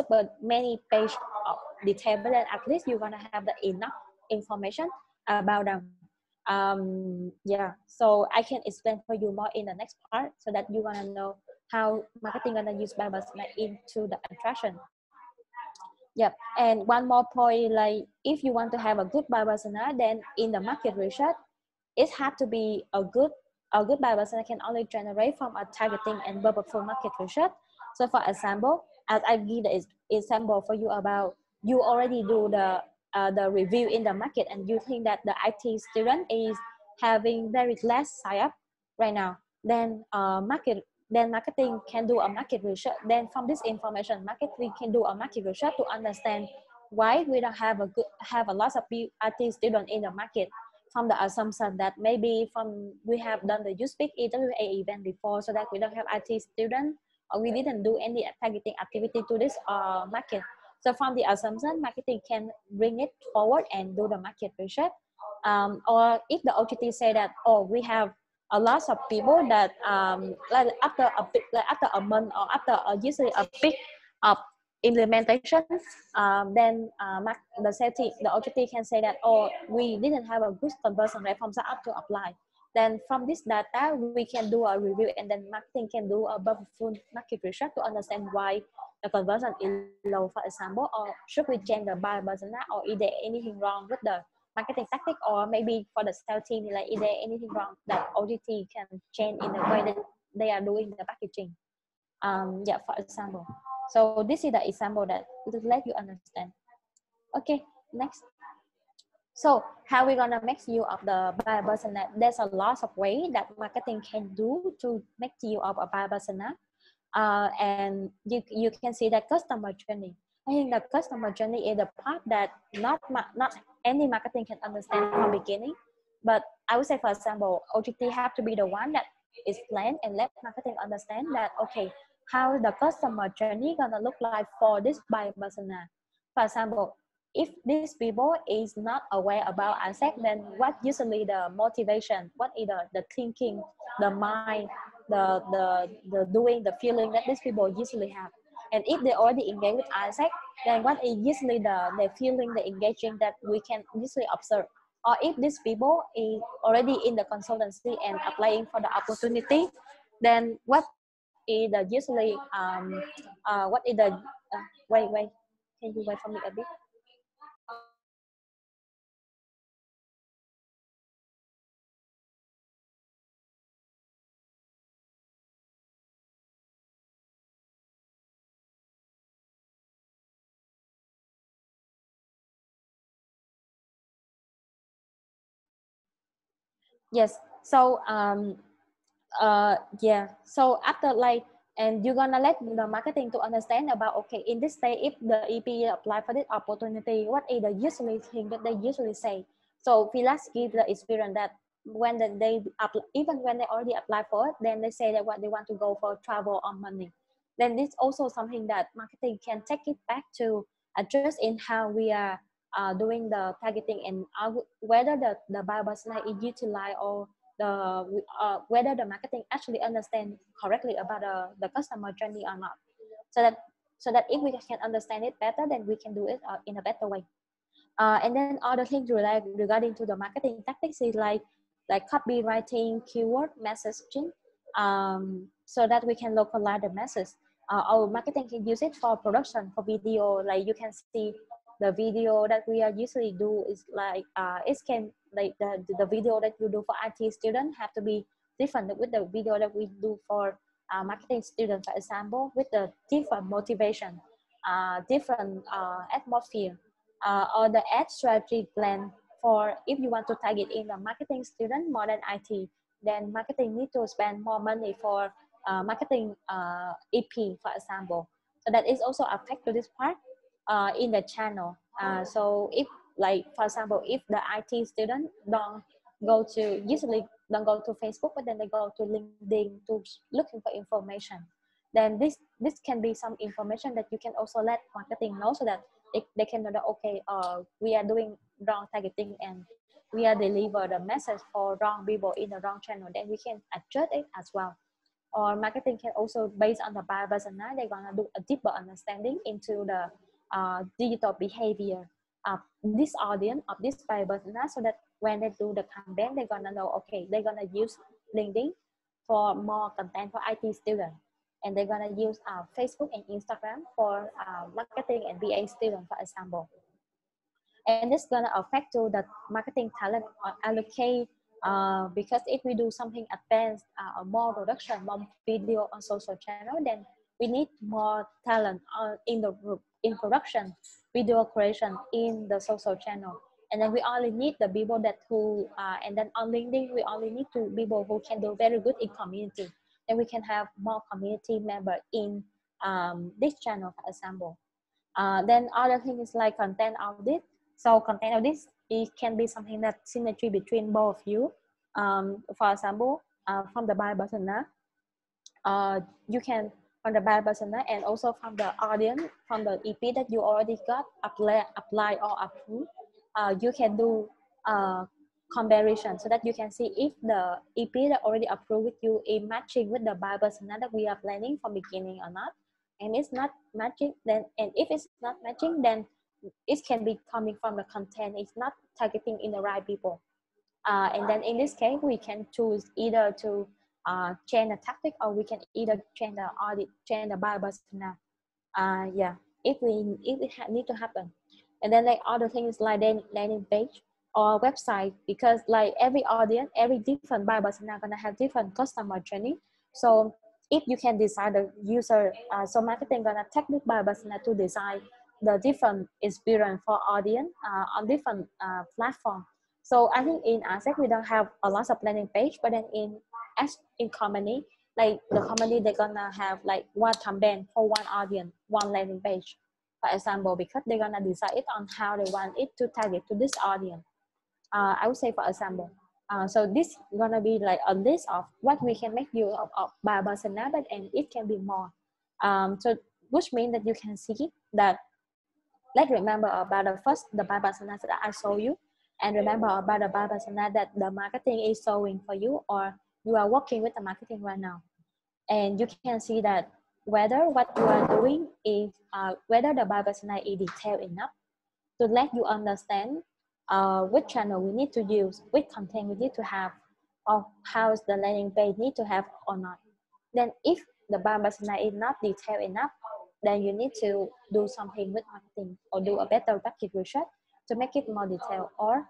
many page of detail, but then at least you're gonna have the enough information about them. Yeah, so I can explain for you more in the next part so that you're gonna know how marketing gonna use buyer persona into the attraction. Yep. And one more point, like if you want to have a good buyer persona, then in the market research, it has to be a good buyer persona can only generate from a targeting and purposeful market research. So for example, as I give the example for you about you already do the review in the market and you think that the IT student is having very less sign up right now, then marketing can do a market research. Then from this information, marketing can do a market research to understand why we don't have a lot of IT students in the market, from the assumption that maybe from we have done the You Speak EWA event before, so that we don't have IT students, or we didn't do any targeting activity to this market. So from the assumption, marketing can bring it forward and do the market research. Or if the OGT say that, oh, we have a lot of people that like after a month or after usually a peak of implementation, then the sales team, the OGT can say that, oh, we didn't have a good conversion rate from startup to apply. Then from this data, we can do a review, and then marketing can do a full market research to understand why the conversion is low, for example, or should we change the buyer persona, or is there anything wrong with the marketing tactic, or maybe for the sales team, like is there anything wrong that OGT can change in the way that they are doing the packaging. Yeah, for example. So this is the example that to let you understand. Okay, next. So how we gonna make use of the buyer persona? There's a lot of ways that marketing can do to make use of a buyer persona. And you can see that customer journey. I think the customer journey is the part that not any marketing can understand from beginning. But I would say, for example, OGT have to be the one that explain and let marketing understand that, okay, how the customer journey gonna look like for this buyer persona. For example, if these people is not aware about asset, then what usually the motivation, what is the thinking, the mind, the doing, the feeling that these people usually have. And if they already engage with asset, then what is usually the feeling, the engaging that we can usually observe. Or if these people is already in the consultancy and applying for the opportunity, then what is the usually what is the wait, can you wait for me a bit? Yes. So yeah. So after like, and you're gonna let the marketing to understand about, okay, in this stage, if the EP apply for this opportunity, what is the usually thing that they usually say. So Philas give the experience that when they even when they already apply for it, then they say that what they want to go for travel or money. Then this also something that marketing can take it back to address in how we are doing the targeting, and whether the buyer persona is utilized, or whether the marketing actually understand correctly about the customer journey or not. So that if we can understand it better, then we can do it in a better way. And then other things regarding to the marketing tactics is like copywriting, keyword messaging, so that we can localize the message. Our marketing can use it for production, for video. Like you can see the video that we are usually do is like it can like the video that you do for IT student have to be different with the video that we do for marketing student, for example, with the different motivation, different atmosphere, or the ad strategy plan. For if you want to target in the marketing student more than IT, then marketing need to spend more money for marketing EP, for example. So that is also affect to this part in the channel. So if like, for example, if the IT student don't go to, usually don't go to Facebook, but then they go to LinkedIn to looking for information, then this can be some information that you can also let marketing know, so that they can know that, okay, we are doing wrong targeting and we are deliver the message for wrong people in the wrong channel, then we can adjust it as well. Or marketing can also, based on the buyer persona, they're gonna do a deeper understanding into the digital behavior of this audience, of this buyer persona, so that when they do the campaign, they're gonna know, okay, they're gonna use LinkedIn for more content for IT students. and they're gonna use Facebook and Instagram for marketing and BA students, for example. And it's gonna affect to the marketing talent allocate, because if we do something advanced, more production, more video on social channel, then we need more talent in the group, in production, video creation in the social channel. And then we only need the people that who, and then on LinkedIn, we only need to people who can do very good in community. Then we can have more community member in this channel, for example. Then other thing is like content audit. So content audit, it can be something that synergy between both of you. For example, from the buyer persona, you can from the buyer persona and also from the audience, from the EP that you already got apply or approve, you can do comparison so that you can see if the EP that already approved with you is matching with the buyer persona that we are planning from beginning or not. And it's not matching, then, and if it's not matching, then it can be coming from the content. It's not targeting in the right people. And then in this case, we can choose either to change the tactic, or we can either change the audit, change the buyer persona. Yeah, if it need to happen. And then like other things like landing page or website, because like every audience, every different buyer persona gonna have different customer journey. So if you can design the user, so marketing gonna take this buyer persona to design the different experience for audience on different platform. So I think in ASEC we don't have a lot of landing page, but then in company, like the company they're gonna have like one campaign for one audience, one landing page, for example, because they're gonna decide it on how they want it to target to this audience. I would say, for example, so this gonna be like a list of what we can make use of by persona, but and it can be more. So which means that you can see that. Let's remember about the buyer persona that I show you, and remember about the buyer persona that the marketing is showing for you, or you are working with the marketing right now. And you can see that whether what you are doing is whether the buyer persona is detailed enough to let you understand which channel we need to use, which content we need to have, or how the landing page need to have or not. Then if the buyer persona is not detailed enough, then you need to do something with marketing or do a better package research to make it more detailed. Or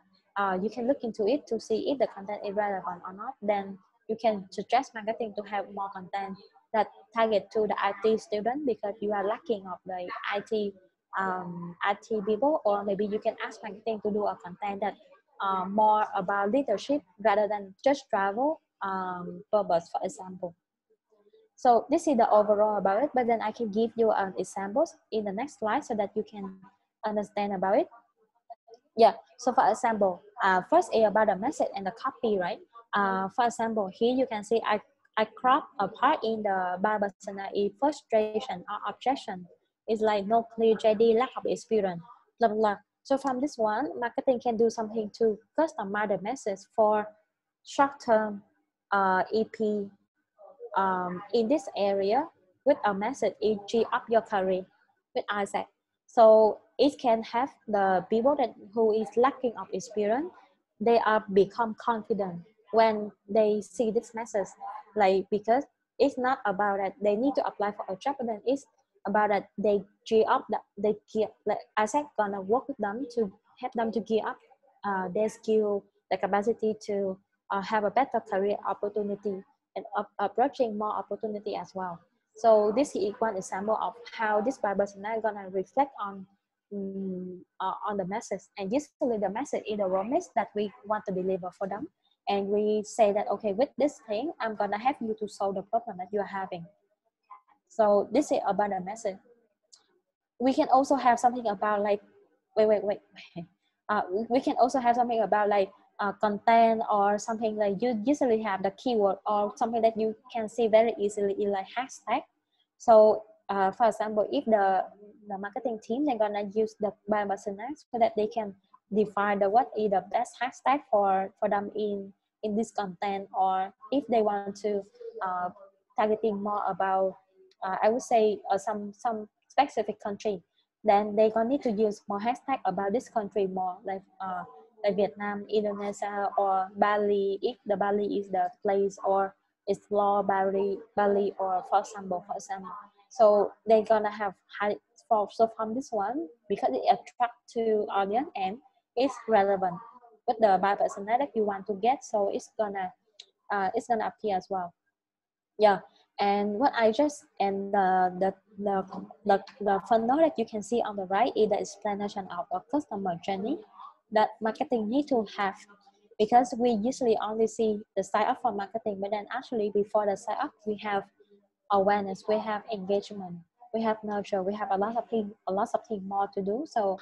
you can look into it to see if the content is relevant or not. Then you can suggest marketing to have more content that target to the IT student, because you are lacking of the IT people. Or maybe you can ask marketing to do a content that more about leadership rather than just travel purpose, for example. So this is the overall about it, but then I can give you examples in the next slide so that you can understand about it. Yeah, so for example, first is about the message and the copy, right? For example, here you can see I crop a part in the buyer persona is frustration or objection. It's like no clear JD, lack of experience, blah, blah, blah. So from this one, marketing can do something to customize the message for short-term EP in this area with a message EG up your career with Isaac. So it can have the people that who is lacking of experience, they are become confident when they see this message, like because it's not about that they need to apply for a job, but then it's about that they gear up, that they gear, like Isaac gonna work with them to help them to gear up their skill, the capacity to have a better career opportunity and approaching more opportunity as well. So this is one example of how this buyer persona is gonna reflect on the message. And usually the message is the promise that we want to deliver for them. And we say that, okay, with this thing, I'm gonna help you to solve the problem that you're having. So this is about the message. We can also have something about like, wait. We can also have something about like content, or something like you usually have the keyword or something that you can see very easily in like hashtag. So for example, if the marketing team, they're gonna use the buyer persona so that they can define the what is the best hashtag for them in this content. Or if they want to targeting more about I would say some specific country, then they're gonna need to use more hashtag about this country more, like Vietnam, Indonesia, or Bali, if the Bali is the place, or explore Bali, or for example. So they're gonna have high. So from this one, because it attract to audience and it's relevant with the buyer persona that you want to get, so it's gonna appear as well. Yeah, and what I just and the funnel that you can see on the right is the explanation of a customer journey that marketing need to have, because we usually only see the sign up for marketing, but then actually before the sign up we have awareness, we have engagement, we have nurture, we have a lot of things more to do. So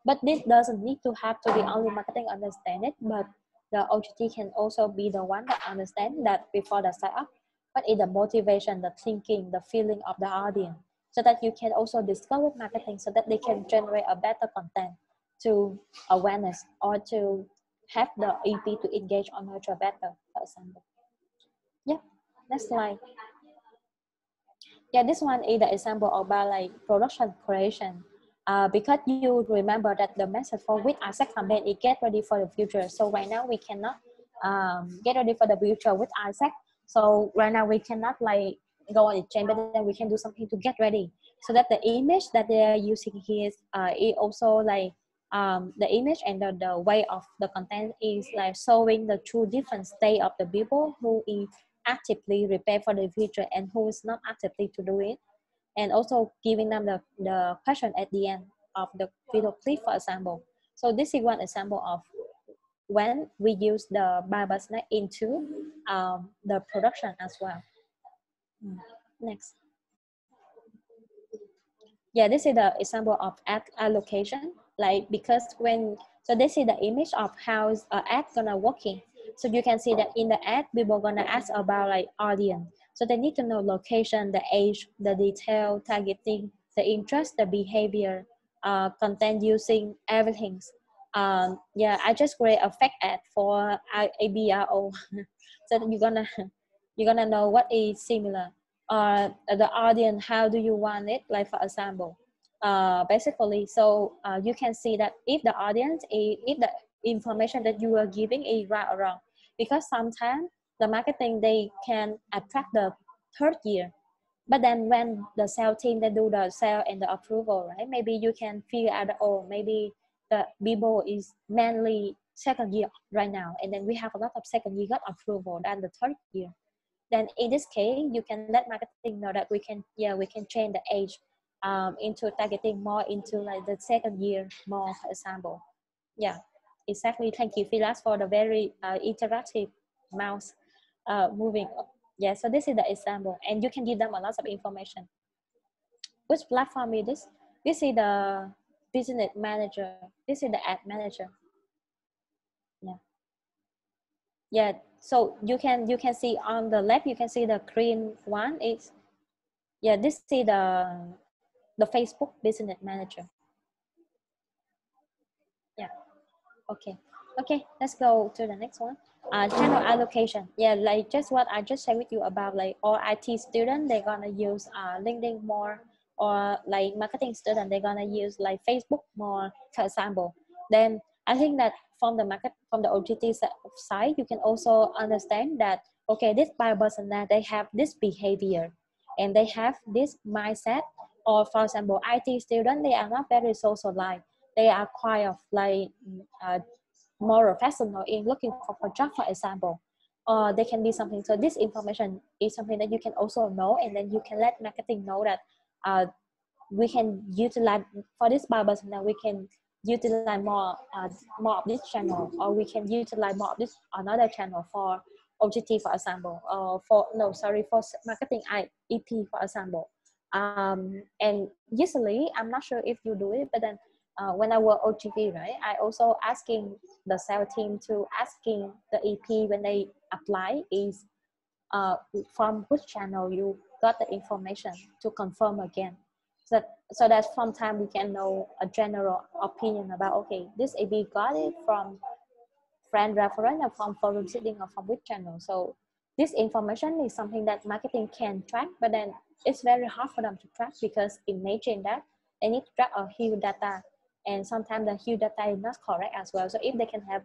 but this doesn't need to have to be only marketing understand it, but the OGT can also be the one that understand that before the sign up, what is the motivation, the thinking, the feeling of the audience, so that you can also discuss with marketing so that they can generate a better content to awareness or to have the EP to engage or nurture better, for example. Yeah, next slide. Yeah, this one is the example about like production creation. Because you remember that the message for with ASEC campaign is get ready for the future. So right now we cannot get ready for the future with ASEC. So right now we cannot like go on exchange, but then we can do something to get ready. So that the image that they are using here is also like the image and the way of the content is like showing the two different state of the people who is actively prepare for the future and who is not actively to do it, and also giving them the question at the end of the video clip, for example. So this is one example of when we use the Barbasnet into the production as well. Next. Yeah, this is the example of ad allocation. Like because so this is the image of how ad gonna working. So you can see that in the ad, people gonna ask about like audience. So they need to know location, the age, the detail, targeting, the interest, the behavior, content using, everything. Yeah, I just create a fake ad for ABRO. So that you're gonna know what is similar. The audience, how do you want it? Like for example, basically, so you can see that if the audience, if the information that you are giving is right or wrong, because sometimes the marketing they can attract the third year, but then when the sales team they do the sale and the approval, right? Maybe you can figure out, oh, maybe the people is mainly second year right now, and then we have a lot of second year got approval than the third year. Then in this case, you can let marketing know that we can change the age into targeting more into like the second year more, for example. Yeah, exactly. Thank you, Philas, for the very interactive mouse moving. Yeah, so this is the example, and you can give them a lot of information. Which platform is this? This is the business manager. This is the ad manager. Yeah. Yeah, so you can see on the left, you can see the green one is, yeah, this is the Facebook business manager. Yeah. Okay, let's go to the next one. Channel allocation. Yeah, like just what I just shared with you about, like all IT students, they're gonna use LinkedIn more, or like marketing student, they're gonna use like Facebook more, for example. Then I think that from the OGT side, you can also understand that, okay, this by person that they have this behavior and they have this mindset, or for example, IT student, they are not very socialized. They are quite of like more professional in looking for a job, for example, or they can be something. So this information is something that you can also know, and then you can let marketing know that we can utilize for this barbers, now we can utilize more of this channel, or we can utilize more of this another channel for OGT, for example, or for marketing EP, for example. And usually, I'm not sure if you do it, but then when I work OGT, right, I also asking the sales team to asking the EP when they apply is from which channel you got the information to confirm again. So that from time we can know a general opinion about, okay, this AB got it from friend reference or from forum sitting or from which channel. So this information is something that marketing can track, but then it's very hard for them to track, because imagine that they need to track a huge data, and sometimes the huge data is not correct as well. So if they can have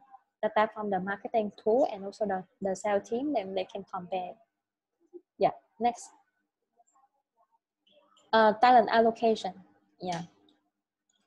data from the marketing tool and also the sales team, then they can compare. Yeah, next. Talent allocation. Yeah,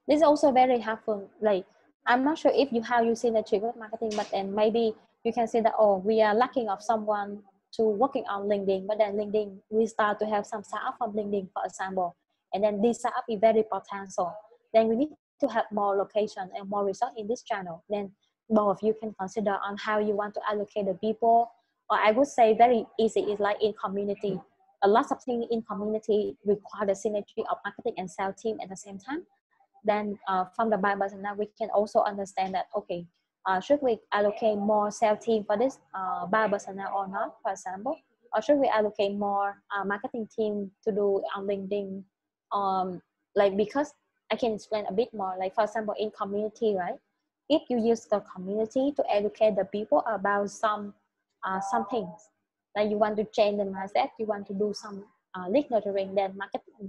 this is also very helpful. Like, I'm not sure if you how you see the trigger marketing, but then maybe you can see that, oh, we are lacking of someone to working on LinkedIn, but then LinkedIn, we start to have some startup from LinkedIn, for example, and then this startup is very potential. Then we need to have more location and more resource in this channel. Then both of you can consider on how you want to allocate the people, or I would say very easy is like in community. A lot of things in community require the synergy of marketing and sales team at the same time. Then from the buyer persona, we can also understand that, okay, should we allocate more sales team for this buyer persona or not, for example, or should we allocate more marketing team to do on LinkedIn? Like, because I can explain a bit more, like for example, in community, right? If you use the community to educate the people about some things, like you want to change the mindset, you want to do some lead nurturing, then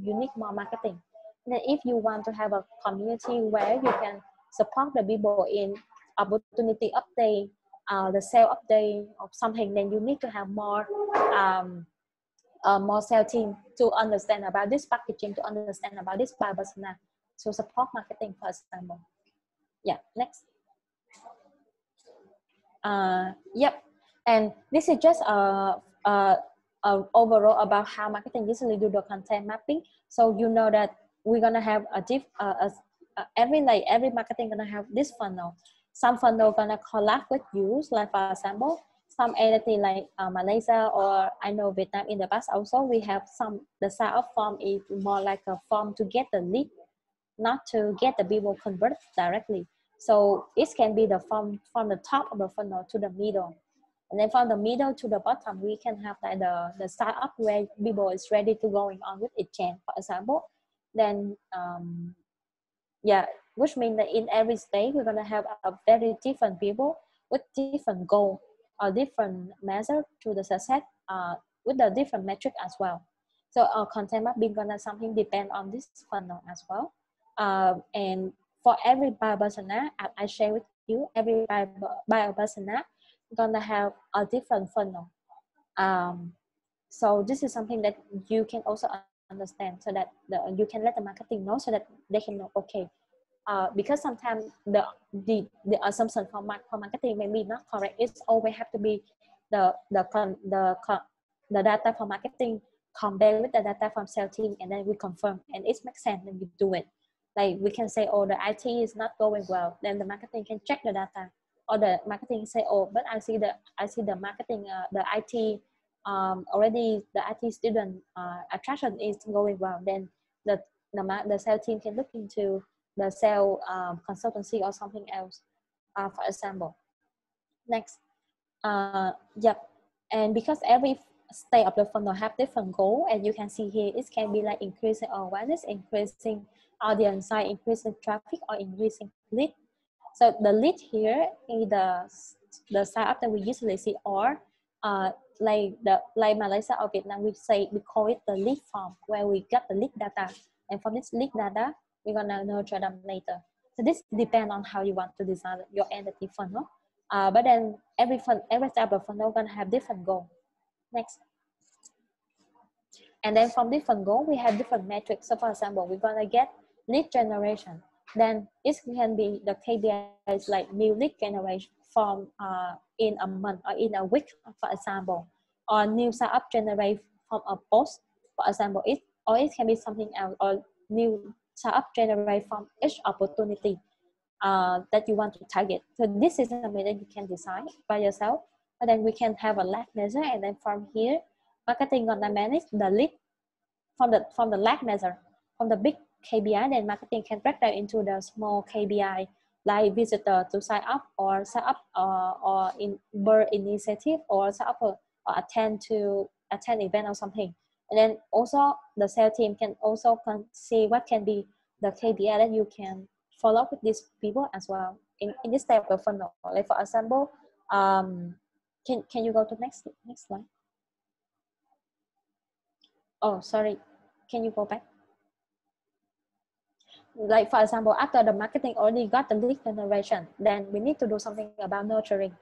you need more marketing. Then if you want to have a community where you can support the people in opportunity update, the sale update or something, then you need to have more sales team to understand about this packaging, to understand about this buyer persona, to support marketing, for example. Yeah, next. Yep, and this is just overall about how marketing usually do the content mapping. So you know that we're gonna have every marketing gonna have this funnel. Some funnel gonna collab with you, like for example, some entity like Malaysia, or I know Vietnam in the past also, we have the startup form is more like a form to get the lead, not to get the people convert directly. So it can be the form from the top of the funnel to the middle. And then from the middle to the bottom, we can have like the startup where people is ready to going on with exchange, for example. Then, yeah, which means that in every stage, we're gonna have a very different people with different goal or different measure to the success with the different metric as well. So our content mapping gonna something depend on this funnel as well. And for every buyer persona, I share with you, every buyer persona gonna have a different funnel. So this is something that you can also understand, so that you can let the marketing know, so that they can know, okay, because sometimes the assumption for marketing may be not correct. It's always have to be the data for marketing compared with the data from sales team, and then we confirm, and it makes sense when you do it. Like we can say, oh, the IT is not going well, then the marketing can check the data, or the marketing say, oh, but I see the marketing, the IT already, the IT student attraction is going well, then the sales team can look into the sales consultancy or something else, for example. Next. Yep. And because every stage of the funnel have different goal, and you can see here, it can be like increasing awareness, increasing audience size, increasing traffic, or increasing lead. So the lead here is the startup that we usually see, or like Malaysia or Vietnam, we call it the lead form, where we get the lead data, and from this lead data, we're gonna nurture them later. So this depends on how you want to design your entity funnel. But then every type of funnel gonna have different goal. Next. And then from different goal, we have different metrics. So for example, we're gonna get lead generation. Then it can be the KPIs like new lead generation from in a month or in a week, for example, or new startup generate from a post, for example. It can be something else, or new startup generate from each opportunity that you want to target. So this is something that you can design by yourself. But then we can have a lag measure, and then from here, marketing gonna manage the lead from the lag measure, from the big KPI. Then marketing can break down into the small KPI, like visitor to sign up, or sign up or in bird initiative, or sign up or attend event or something. And then also the sales team can also see what can be the KPI that you can follow up with these people as well in this type of funnel. Like for example, can you go to next slide? Oh, sorry. Can you go back? like for example, after the marketing already got the lead generation, then we need to do something about nurturing.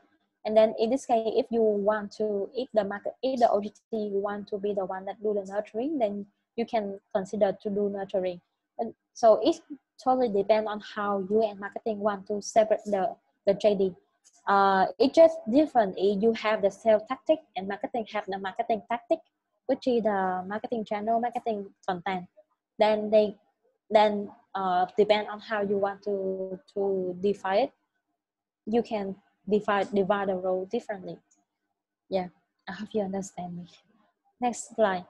And then in this case, if you want to, if the OGT want to be the one that do the nurturing, then you can consider to do nurturing. And so it totally depends on how you and marketing want to separate the JD. It's just different. You have the sales tactic and marketing have the marketing tactic, which is the marketing channel, marketing content. Then depend on how you want to define it. You can divide the role differently. Yeah, I hope you understand me. Next slide.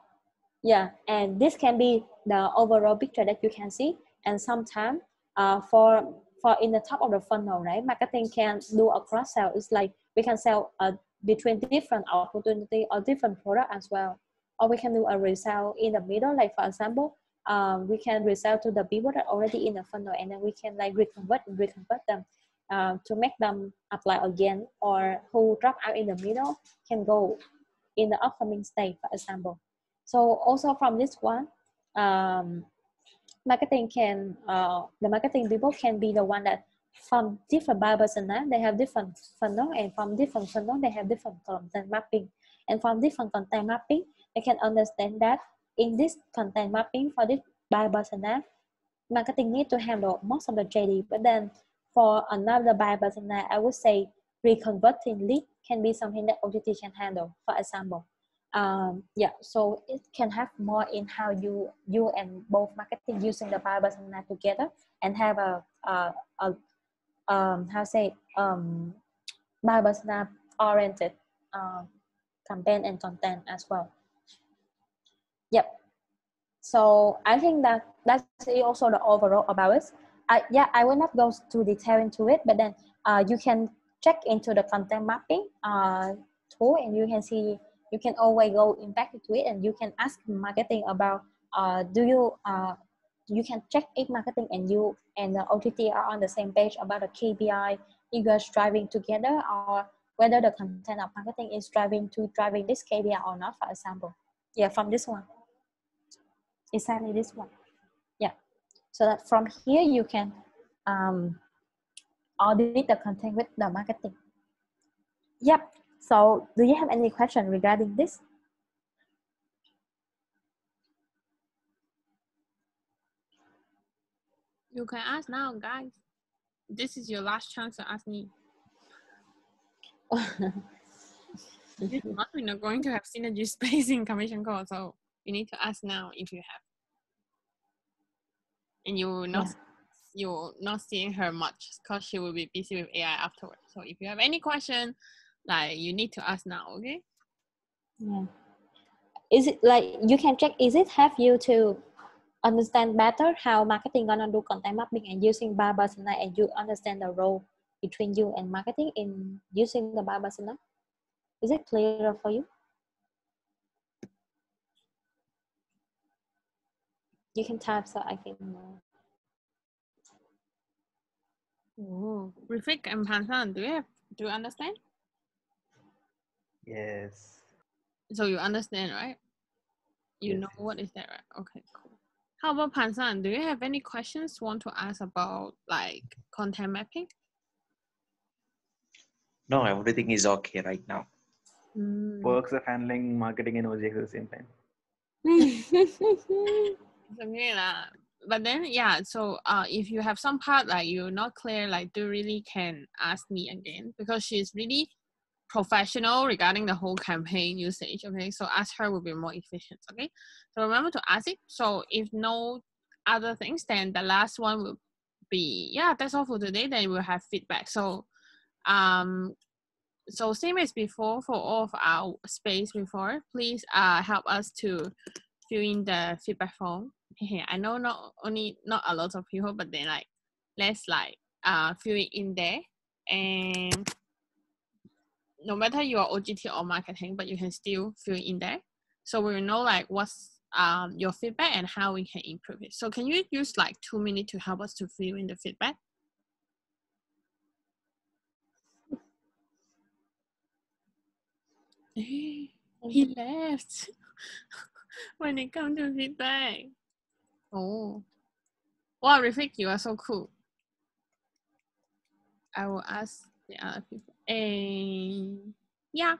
Yeah, and this can be the overall picture that you can see. And sometimes for in the top of the funnel, right, marketing can do a cross sell. It's like we can sell between different opportunity or different product as well. Or we can do a resell in the middle, like for example, we can resell to the people that are already in the funnel, and then we can like reconvert them to make them apply again, or who drop out in the middle can go in the upcoming stage, for example. So also from this one, marketing can the marketing people can be the one that from different buyer persona they have different funnel, and from different funnel they have different content mapping, and from different content mapping they can understand that in this content mapping for this buyer persona, marketing need to handle most of the JD, but then for another buyer persona, I would say reconverting lead can be something that OGT can handle, for example. Yeah, so it can have more in how you and both marketing using the buyer persona together and have a how say buyer persona oriented campaign and content as well. Yep. So I think that that's also the overall about it. I will not go too detail into it, but then you can check into the content mapping tool, and you can see, you can always go back into it, and you can ask marketing about you can check if marketing and you and the OTT are on the same page about the KPI, if you are striving together, or whether the content of marketing is driving this KPI or not, for example. Yeah, from this one. Exactly this one. Yeah. So that from here you can audit the content with the marketing. Yep. So do you have any question regarding this? You can ask now, guys. This is your last chance to ask me. This month we're not going to have synergy space in commission call, so you need to ask now if you have. And you're not seeing her much because she will be busy with AI afterwards. So if you have any question, like you need to ask now, okay? Yeah. Is it like you can check? Is it help you to understand better how marketing gonna do content mapping and using buyer persona, and you understand the role between you and marketing in using the buyer persona? Is it clearer for you? You can type so I can know. Oh, Rifik and Pansan, do you understand? Yes. So you understand, right? You Yes, know yes. what is that, right? Okay, cool. How about Pansan? Do you have any questions want to ask about like content mapping? No, everything is okay right now. Perks of handling marketing and OGX at the same time. It's okay lah. But then yeah, so if you have some part like you're not clear, like do really can ask me again, because she's really professional regarding the whole campaign usage. Okay, so ask her will be more efficient. Okay, so remember to ask it. So if no other things, then the last one will be, yeah, that's all for today. Then we'll have feedback. So so same as before, for all of our space before, please help us to fill in the feedback form. I know not a lot of people, but then like let's like fill it in there. And no matter you are OGT or marketing, but you can still fill it in there, so we will know like what's your feedback and how we can improve it. So can you use like 2 minutes to help us to fill in the feedback? He left when it comes to feedback. Oh, Wow, Rafik, you are so cool. I will ask the other people. And yeah.